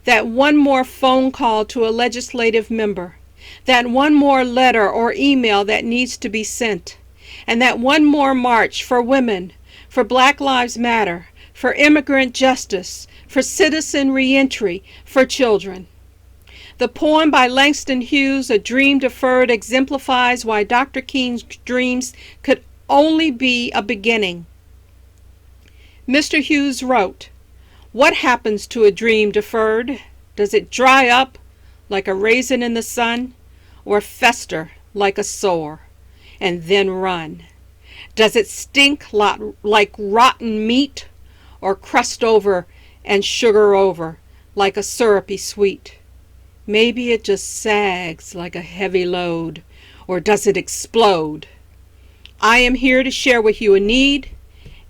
Speaker 13: that one more phone call to a legislative member, that one more letter or email that needs to be sent, and that one more march for women, for Black Lives Matter, for immigrant justice, for citizen reentry, for children. The poem by Langston Hughes, A Dream Deferred, exemplifies why Dr. King's dreams could only be a beginning. Mr. Hughes wrote, "What happens to a dream deferred? Does it dry up like a raisin in the sun, or fester like a sore, and then run? Does it stink like rotten meat, or crust over and sugar over like a syrupy sweet? Maybe it just sags like a heavy load, or does it explode? I am here to share with you a need,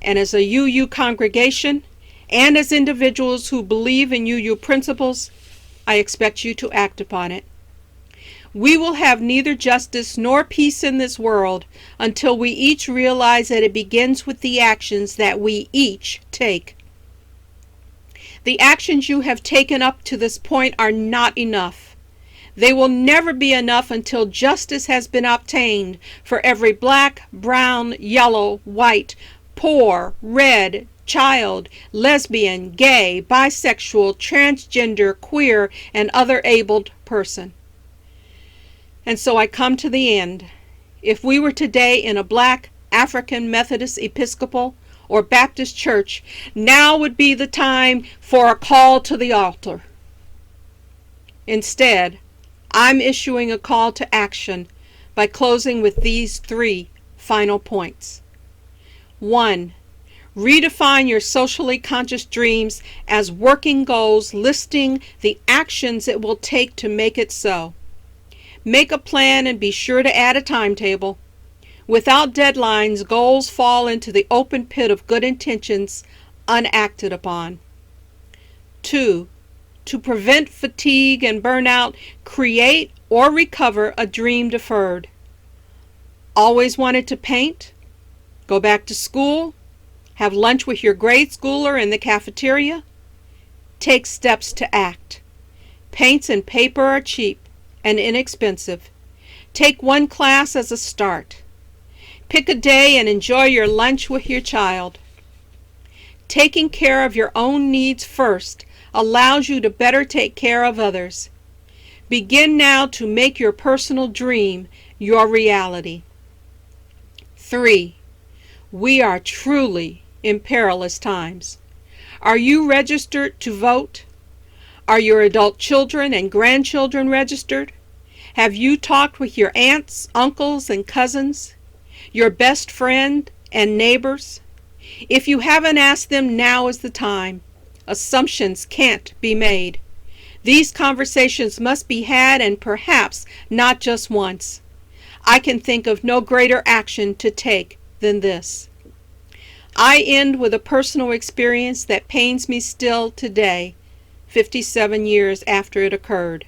Speaker 13: and as a UU congregation, and as individuals who believe in UU principles, I expect you to act upon it. We will have neither justice nor peace in this world until we each realize that it begins with the actions that we each take. The actions you have taken up to this point are not enough. They will never be enough until justice has been obtained for every black, brown, yellow, white, poor, red, child, lesbian, gay, bisexual, transgender, queer, and other abled person. And so I come to the end. If we were today in a black African Methodist Episcopal or Baptist church, now would be the time for a call to the altar. Instead, I'm issuing a call to action by closing with these 3 final points. 1. Redefine your socially conscious dreams as working goals listing the actions it will take to make it so. Make a plan and be sure to add a timetable. Without deadlines, goals fall into the open pit of good intentions unacted upon. 2. To prevent fatigue and burnout, create or recover a dream deferred. Always wanted to paint? Go back to school? Have lunch with your grade schooler in the cafeteria? Take steps to act. Paints and paper are cheap and inexpensive. Take one class as a start. Pick a day and enjoy your lunch with your child. Taking care of your own needs first allows you to better take care of others. Begin now to make your personal dream your reality. 3. We are truly in perilous times. Are you registered to vote? Are your adult children and grandchildren registered? Have you talked with your aunts, uncles, and cousins? Your best friend and neighbors? If you haven't asked them, now is the time. Assumptions can't be made. These conversations must be had, and perhaps not just once. I can think of no greater action to take than this. I end with a personal experience that pains me still today, 57 years after it occurred.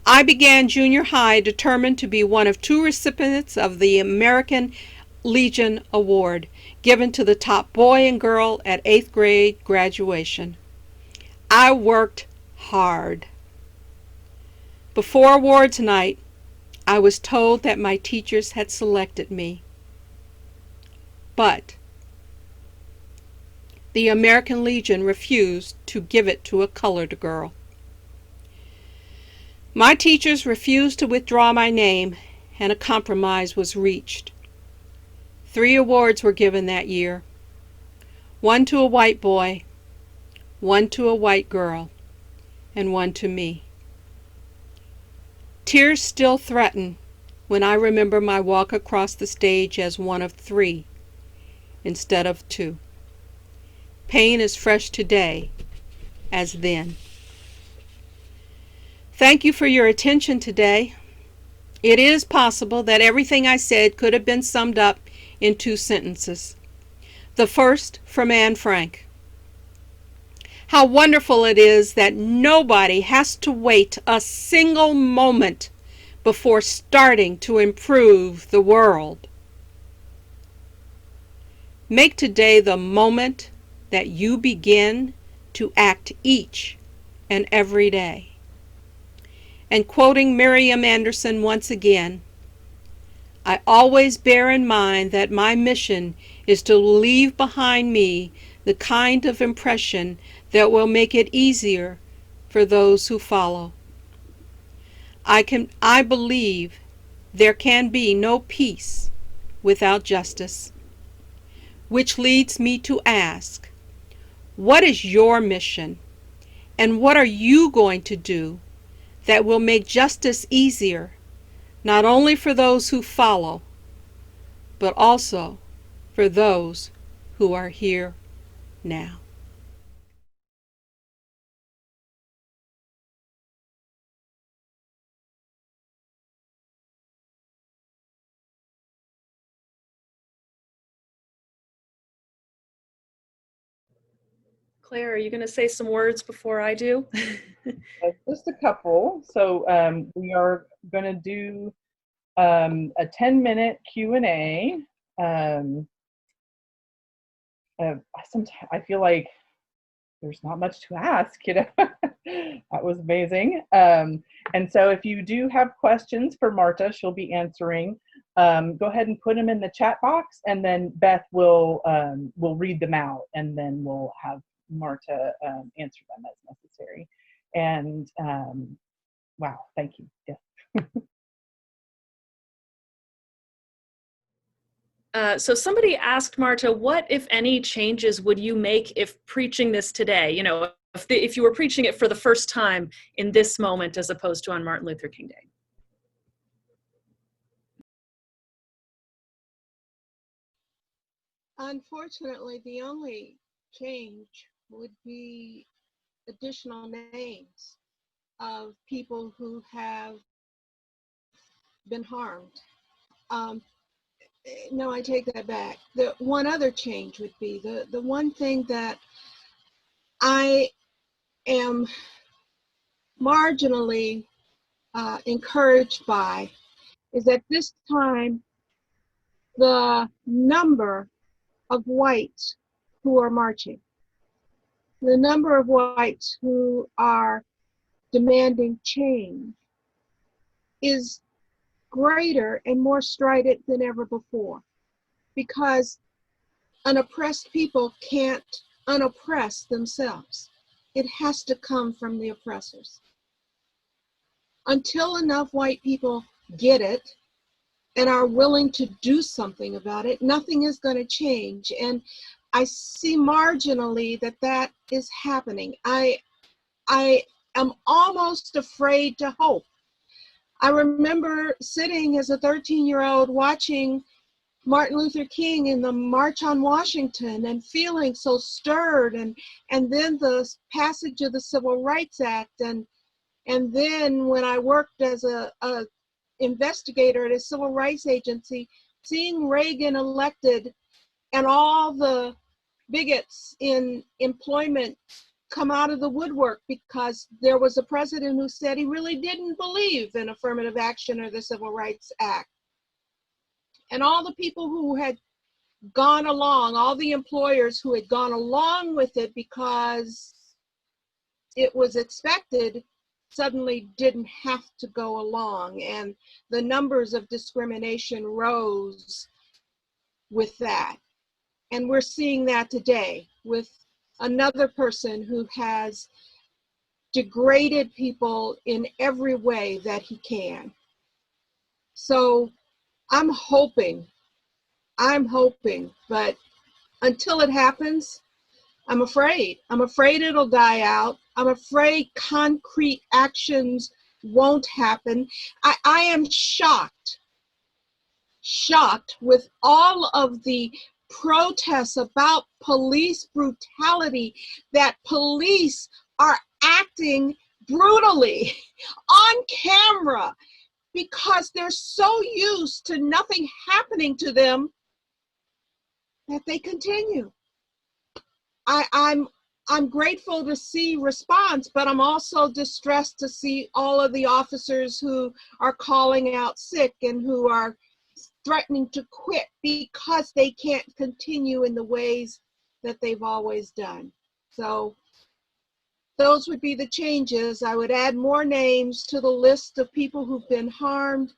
Speaker 13: I began junior high determined to be one of 2 recipients of the American Legion Award, given to the top boy and girl at 8th grade graduation. I worked hard. Before awards night, I was told that my teachers had selected me. But the American Legion refused to give it to a colored girl. My teachers refused to withdraw my name, and a compromise was reached. 3 awards were given that year. 1 to a white boy, 1 to a white girl, and 1 to me. Tears still threaten when I remember my walk across the stage as one of 3 instead of 2. Pain is fresh today as then. Thank you for your attention today. It is possible that everything I said could have been summed up in 2 sentences. The first from Anne Frank. How wonderful it is that nobody has to wait a single moment before starting to improve the world. Make today the moment that you begin to act each and every day. And quoting Miriam Anderson once again, I always bear in mind that my mission is to leave behind me the kind of impression that will make it easier for those who follow. I believe there can be no peace without justice, which leads me to ask, what is your mission, and what are you going to do that will make justice easier, not only for those who follow, but also for those who are here now?
Speaker 12: Claire, are you going to say some words before I do?
Speaker 3: Just a couple. So we are going to do a 10-minute Q&A. Sometimes I feel like there's not much to ask, you know. That was amazing. And so if you do have questions for Marta, she'll be answering. Go ahead and put them in the chat box, and then Beth will read them out, and then we'll have Marta answer them as necessary. And wow, thank you. Yes.
Speaker 12: So somebody asked Marta, what, if any, changes would you make if preaching this today? You know, if you were preaching it for the first time in this moment as opposed to on Martin Luther King Day?
Speaker 14: Unfortunately, the only change would be additional names of people who have been harmed. No, I take that back. The one other change would be the one thing that I am marginally encouraged by is that this time the number of whites who are marching, the number of whites who are demanding change is greater and more strident than ever before, because an oppressed people can't unoppress themselves. It has to come from the oppressors. Until enough white people get it and are willing to do something about it, nothing is going to change. And I see marginally that is happening. I am almost afraid to hope. I remember sitting as a 13-year-old watching Martin Luther King in the March on Washington and feeling so stirred, and then the passage of the Civil Rights Act, and then when I worked as a investigator at a civil rights agency, seeing Reagan elected and all the bigots in employment come out of the woodwork because there was a president who said he really didn't believe in affirmative action or the Civil Rights Act. And all the people who had gone along, all the employers who had gone along with it because it was expected, suddenly didn't have to go along. And the numbers of discrimination rose with that. And we're seeing that today with another person who has degraded people in every way that he can. So I'm hoping, but until it happens, I'm afraid. I'm afraid it'll die out. I'm afraid concrete actions won't happen. I am shocked with all of the protests about police brutality, that police are acting brutally on camera because they're so used to nothing happening to them that they continue. I'm grateful to see response, but I'm also distressed to see all of the officers who are calling out sick and who are threatening to quit because they can't continue in the ways that they've always done. So those would be the changes. I would add more names to the list of people who've been harmed,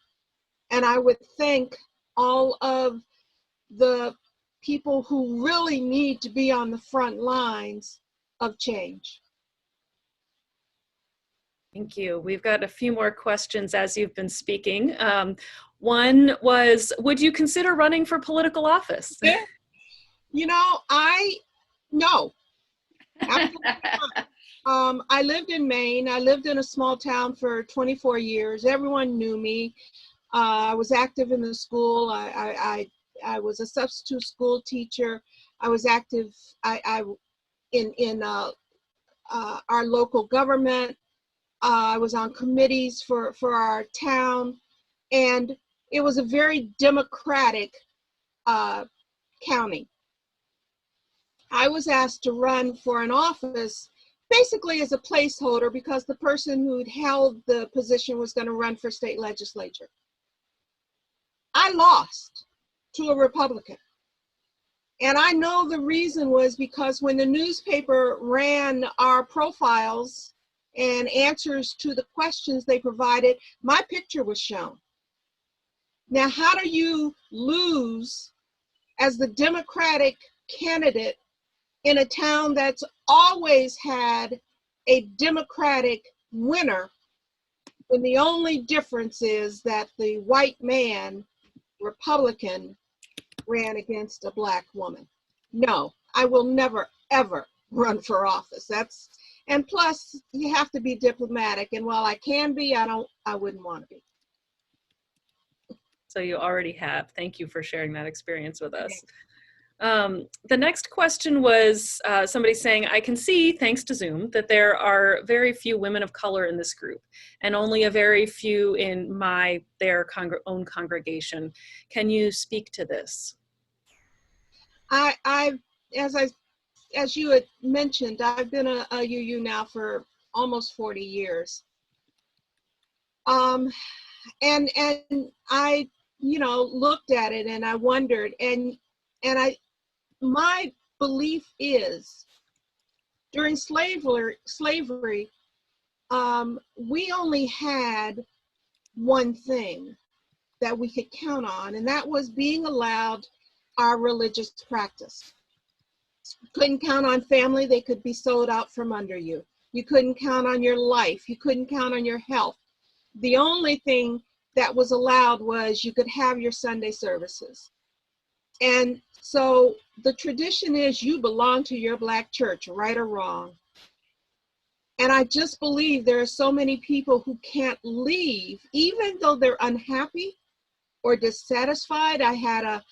Speaker 14: and I would thank all of the people who really need to be on the front lines of change.
Speaker 12: Thank you. We've got a few more questions as you've been speaking. One was, would you consider running for political office?
Speaker 14: Yeah. You know, no. Absolutely not. I lived in Maine. I lived in a small town for 24 years. Everyone knew me. I was active in the school. I was a substitute school teacher. I was active in our local government. I was on committees for our town, and it was a very democratic county. I was asked to run for an office basically as a placeholder because the person who'd held the position was going to run for state legislature. I lost to a Republican. And I know the reason was because when the newspaper ran our profiles and answers to the questions they provided, my picture was shown. Now, how do you lose as the Democratic candidate in a town that's always had a Democratic winner when the only difference is that the white man, Republican, ran against a Black woman? No, I will never, ever run for office. And plus you have to be diplomatic. And while I can be, I wouldn't want to be.
Speaker 12: So you already have. Thank you for sharing that experience with us. The next question was somebody saying, I can see, thanks to Zoom, that there are very few women of color in this group and only a very few in their own congregation. Can you speak to this?
Speaker 14: As you had mentioned, I've been a UU now for almost 40 years. And I, looked at it and I wondered, my belief is during slavery, we only had one thing that we could count on, and that was being allowed our religious practice. You couldn't count on family. They could be sold out from under you. You couldn't count on your life. You couldn't count on your health. The only thing that was allowed was you could have your Sunday services. And so the tradition is you belong to your Black church, right or wrong. And I just believe there are so many people who can't leave, even though they're unhappy or dissatisfied. I had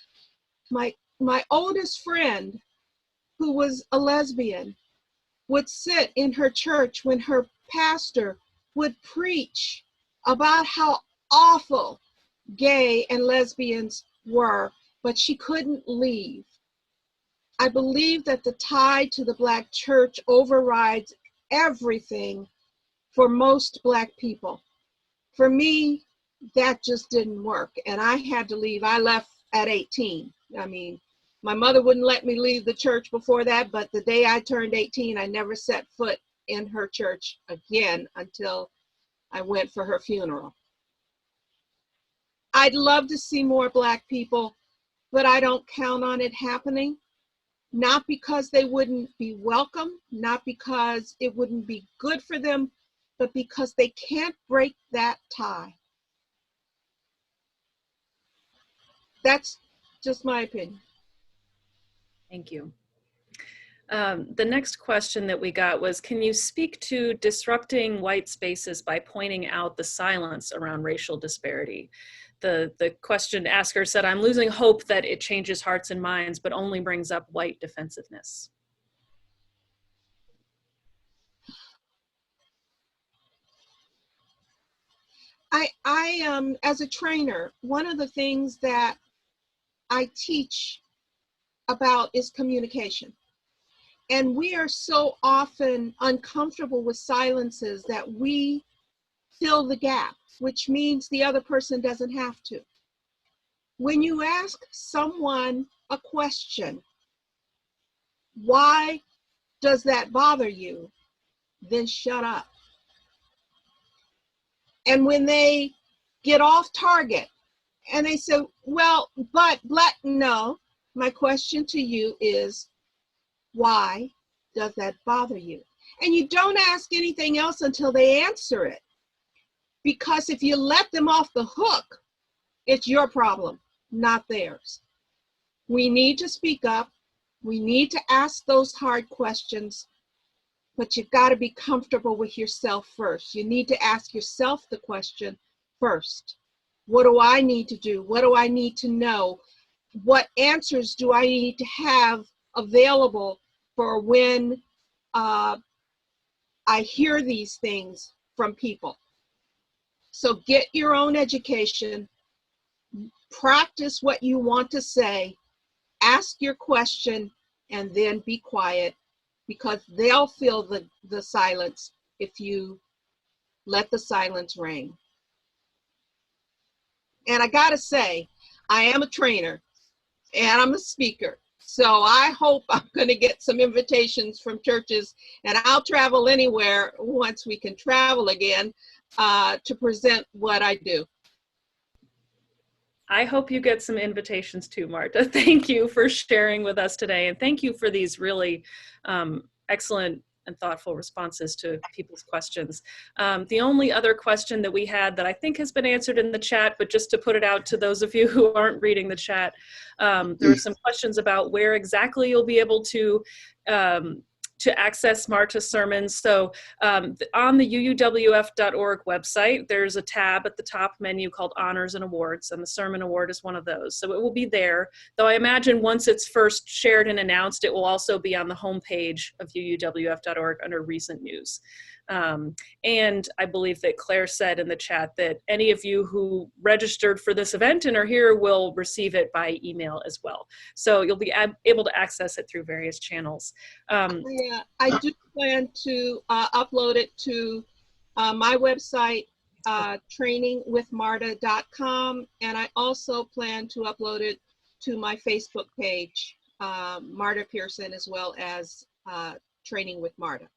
Speaker 14: my oldest friend who was a lesbian would sit in her church when her pastor would preach about how awful gay and lesbians were, but she couldn't leave. I believe that the tie to the Black church overrides everything for most Black people. For me, that just didn't work, and I had to leave. I left at 18. I mean, my mother wouldn't let me leave the church before that, but the day I turned 18, I never set foot in her church again until I went for her funeral. I'd love to see more Black people, but I don't count on it happening. Not because they wouldn't be welcome, not because it wouldn't be good for them, but because they can't break that tie. That's just my opinion.
Speaker 12: Thank you. The next question that we got was, can you speak to disrupting white spaces by pointing out the silence around racial disparity? The question asker said, I'm losing hope that it changes hearts and minds, but only brings up white defensiveness.
Speaker 14: I as a trainer, one of the things that I teach about is communication. And we are so often uncomfortable with silences that we fill the gap, which means the other person doesn't have to. When you ask someone a question, why does that bother you? Then shut up. And when they get off target and they say, well, but Black, no, my question to you is, why does that bother you? And you don't ask anything else until they answer it. Because if you let them off the hook, it's your problem, not theirs. We need to speak up. We need to ask those hard questions, but you've got to be comfortable with yourself first. You need to ask yourself the question first. What do I need to do? What do I need to know? What answers do I need to have available for when I hear these things from people? So get your own education, practice what you want to say, ask your question, and then be quiet, because they'll feel the silence if you let the silence ring. And I gotta say, I am a trainer and I'm a speaker. So I hope I'm gonna get some invitations from churches, and I'll travel anywhere once we can travel again to present what I do.
Speaker 12: I hope you get some invitations too, Marta. Thank you for sharing with us today. And thank you for these really excellent and thoughtful responses to people's questions. The only other question that we had that I think has been answered in the chat, but just to put it out to those of you who aren't reading the chat, there were some questions about where exactly you'll be able to access Marta's sermons. So on the UUWF.org website, there's a tab at the top menu called Honors and Awards, and the Sermon Award is one of those. So it will be there, though I imagine once it's first shared and announced, it will also be on the homepage of UUWF.org under Recent News. And I believe that Claire said in the chat that any of you who registered for this event and are here will receive it by email as well. So you'll be able to access it through various channels.
Speaker 14: Yeah, I do plan to upload it to my website, trainingwithmarta.com, and I also plan to upload it to my Facebook page, Marta Pearson, as well as Training with Marta.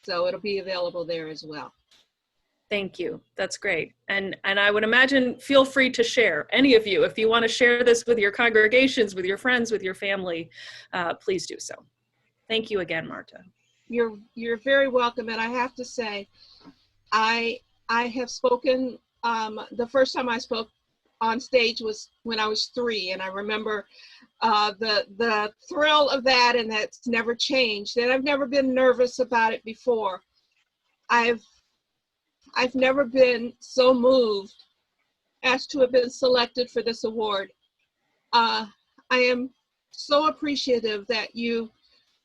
Speaker 14: So it'll be available there as well.
Speaker 12: Thank you. That's great. And I would imagine, feel free to share, any of you, if you want to share this with your congregations, with your friends, with your family, please do so. Thank you again, Marta.
Speaker 14: You're very welcome. And I have to say, I have spoken, the first time I spoke on stage was when I was 3, and I remember the thrill of that, and that's never changed. And I've never been nervous about it before. I've never been so moved as to have been selected for this award. I am so appreciative that you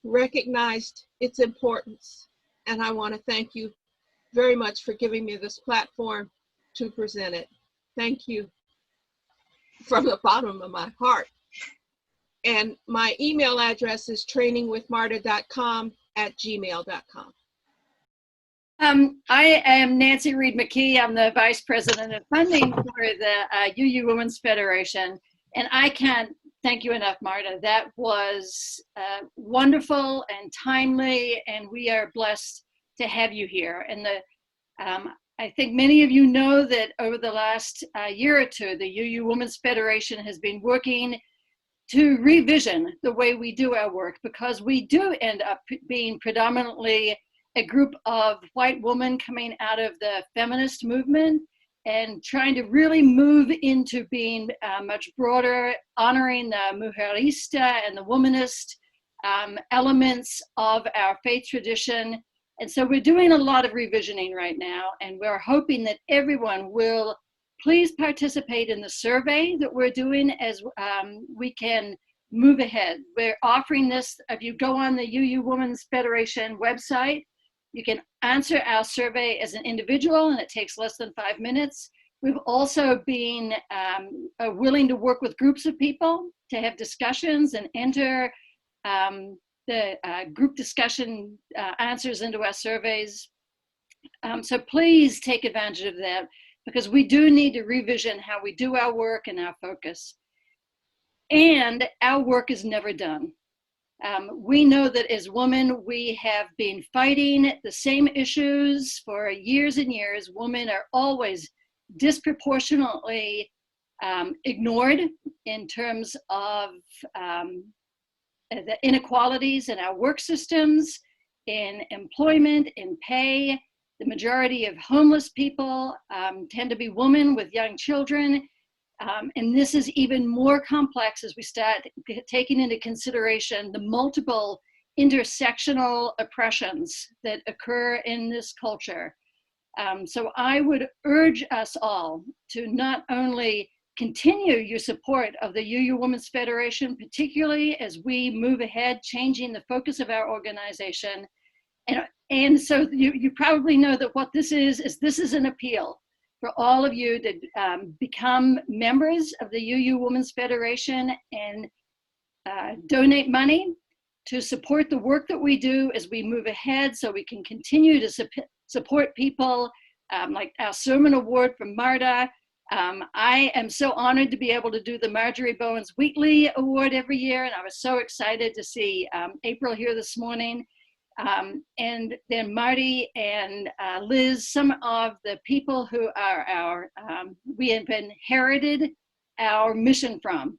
Speaker 14: recognized its importance, and I want to thank you very much for giving me this platform to present it. Thank you from the bottom of my heart. And my email address is trainingwithmarta.com@gmail.com.
Speaker 15: I am Nancy Reed Mckee. I'm the Vice President of Funding for the UU Women's Federation. And I can't thank you enough, Marta. That was wonderful and timely, and we are blessed to have you here. And I think many of you know that over the last year or two, the UU Women's Federation has been working to revision the way we do our work, because we do end up being predominantly a group of white women coming out of the feminist movement and trying to really move into being much broader, honoring the mujerista and the womanist elements of our faith tradition. And so we're doing a lot of revisioning right now, and we're hoping that everyone will please participate in the survey that we're doing as we can move ahead. We're offering this, if you go on the UU Women's Federation website, you can answer our survey as an individual, and it takes less than 5 minutes. We've also been willing to work with groups of people to have discussions and enter the group discussion answers into our surveys. So please take advantage of that, because we do need to revision how we do our work and our focus. And our work is never done. We know that as women, we have been fighting the same issues for years and years. Women are always disproportionately ignored in terms of the inequalities in our work systems, in employment, in pay. The majority of homeless people tend to be women with young children. And this is even more complex as we start taking into consideration the multiple intersectional oppressions that occur in this culture. So I would urge us all to not only continue your support of the UU Women's Federation, particularly as we move ahead, changing the focus of our organization. And so you probably know that what this is an appeal for all of you to become members of the UU Women's Federation and donate money to support the work that we do as we move ahead so we can continue to support people like our Sermon Award from Marta. I am so honored to be able to do the Marjorie Bowens Wheatley Award every year, and I was so excited to see April here this morning. And then Marty and Liz, some of the people who are we have inherited our mission from.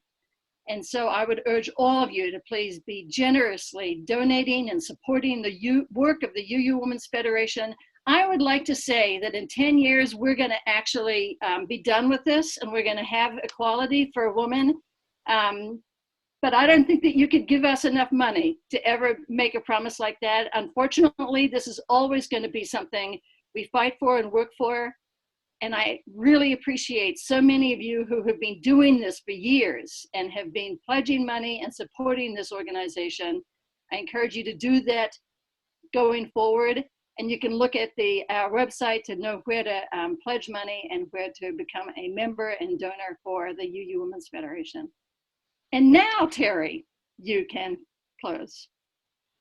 Speaker 15: And so I would urge all of you to please be generously donating and supporting the work of the UU Women's Federation. I would like to say that in 10 years, we're going to actually be done with this, and we're going to have equality for women. But I don't think that you could give us enough money to ever make a promise like that. Unfortunately, this is always going to be something we fight for and work for. And I really appreciate so many of you who have been doing this for years and have been pledging money and supporting this organization. I encourage you to do that going forward. And you can look at our website to know where to pledge money and where to become a member and donor for the UU Women's Federation. And now, Terry, you can close.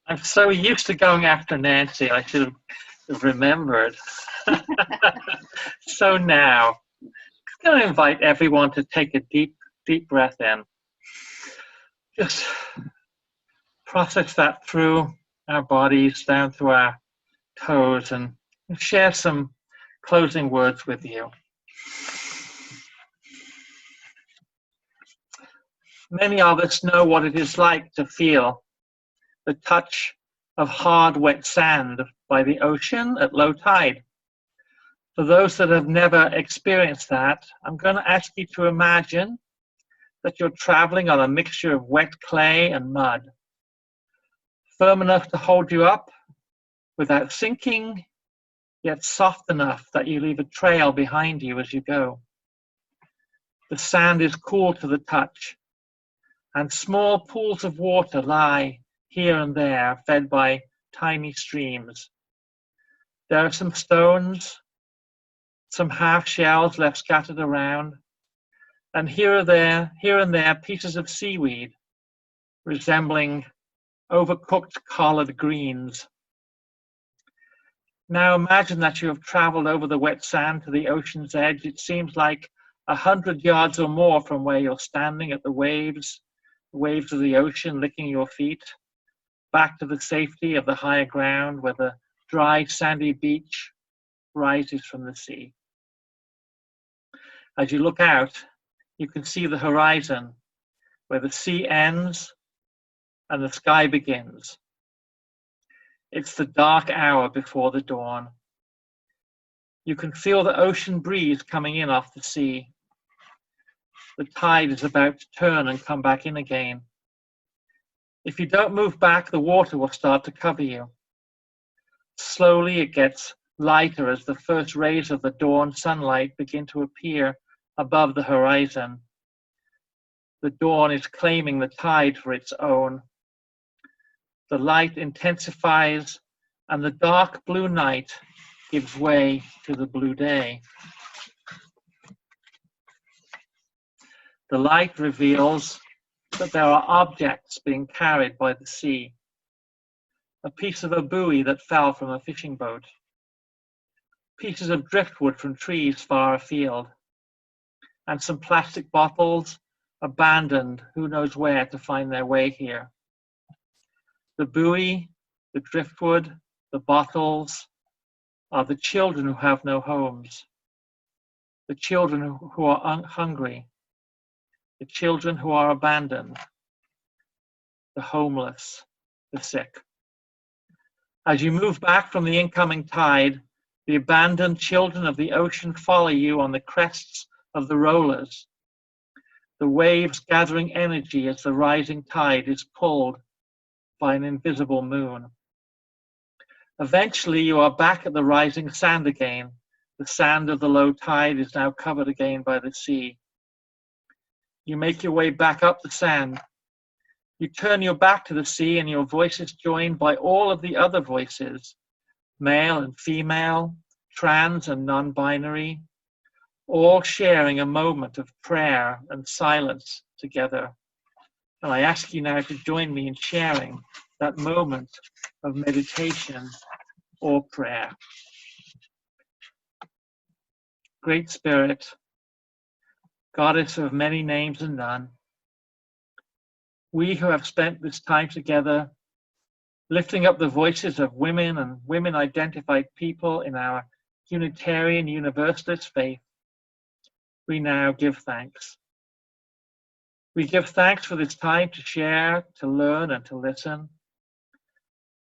Speaker 8: I'm so used to going after Nancy, I should have remembered. So now, I'm going to invite everyone to take a deep, deep breath in. Just process that through our bodies, down through our toes, and share some closing words with you. Many of us know what it is like to feel the touch of hard, wet sand by the ocean at low tide. For those that have never experienced that, I'm going to ask you to imagine that you're traveling on a mixture of wet clay and mud, firm enough to hold you up without sinking, yet soft enough that you leave a trail behind you as you go. The sand is cool to the touch, and small pools of water lie here and there, fed by tiny streams. There are some stones, some half shells left scattered around, and here and there pieces of seaweed resembling overcooked collard greens. Now imagine that you have traveled over the wet sand to the ocean's edge. It seems like 100 yards or more from where you're standing at the waves of the ocean licking your feet, back to the safety of the higher ground where the dry sandy beach rises from the sea. As you look out, you can see the horizon where the sea ends and the sky begins. It's the dark hour before the dawn. You can feel the ocean breeze coming in off the sea. The tide is about to turn and come back in again. If you don't move back, the water will start to cover you. Slowly it gets lighter as the first rays of the dawn sunlight begin to appear above the horizon. The dawn is claiming the tide for its own. The light intensifies and the dark blue night gives way to the blue day. The light reveals that there are objects being carried by the sea. A piece of a buoy that fell from a fishing boat. Pieces of driftwood from trees far afield. And some plastic bottles abandoned, who knows where to find their way here. The buoy, the driftwood, the bottles are the children who have no homes. The children who are hungry. The children who are abandoned, the homeless, the sick. As you move back from the incoming tide, the abandoned children of the ocean follow you on the crests of the rollers, the waves gathering energy as the rising tide is pulled by an invisible moon. Eventually, you are back at the rising sand again. The sand of the low tide is now covered again by the sea. You make your way back up the sand. You turn your back to the sea and your voice is joined by all of the other voices, male and female, trans and non-binary, all sharing a moment of prayer and silence together. And I ask you now to join me in sharing that moment of meditation or prayer. Great Spirit, Goddess of many names and none, we who have spent this time together lifting up the voices of women and women-identified people in our Unitarian Universalist faith, we now give thanks. We give thanks for this time to share, to learn, and to listen.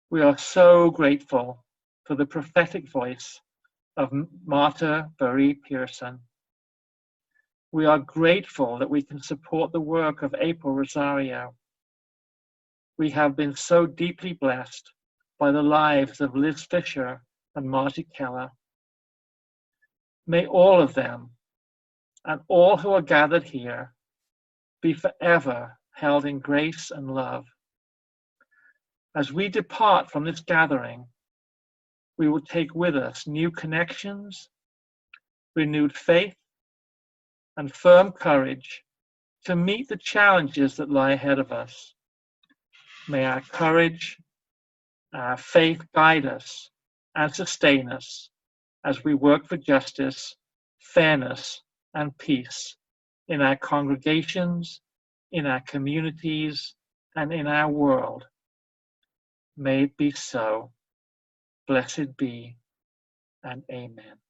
Speaker 8: We are so grateful for the prophetic voice of Marta Pearson. We are grateful that we can support the work of April Rosario. We have been so deeply blessed by the lives of Liz Fisher and Marty Keller. May all of them and all who are gathered here be forever held in grace and love. As we depart from this gathering, we will take with us new connections, renewed faith, and firm courage to meet the challenges that lie ahead of us. May our courage, our faith guide us and sustain us as we work for justice, fairness, and peace in our congregations, in our communities, and in our world. May it be so. Blessed be, and amen.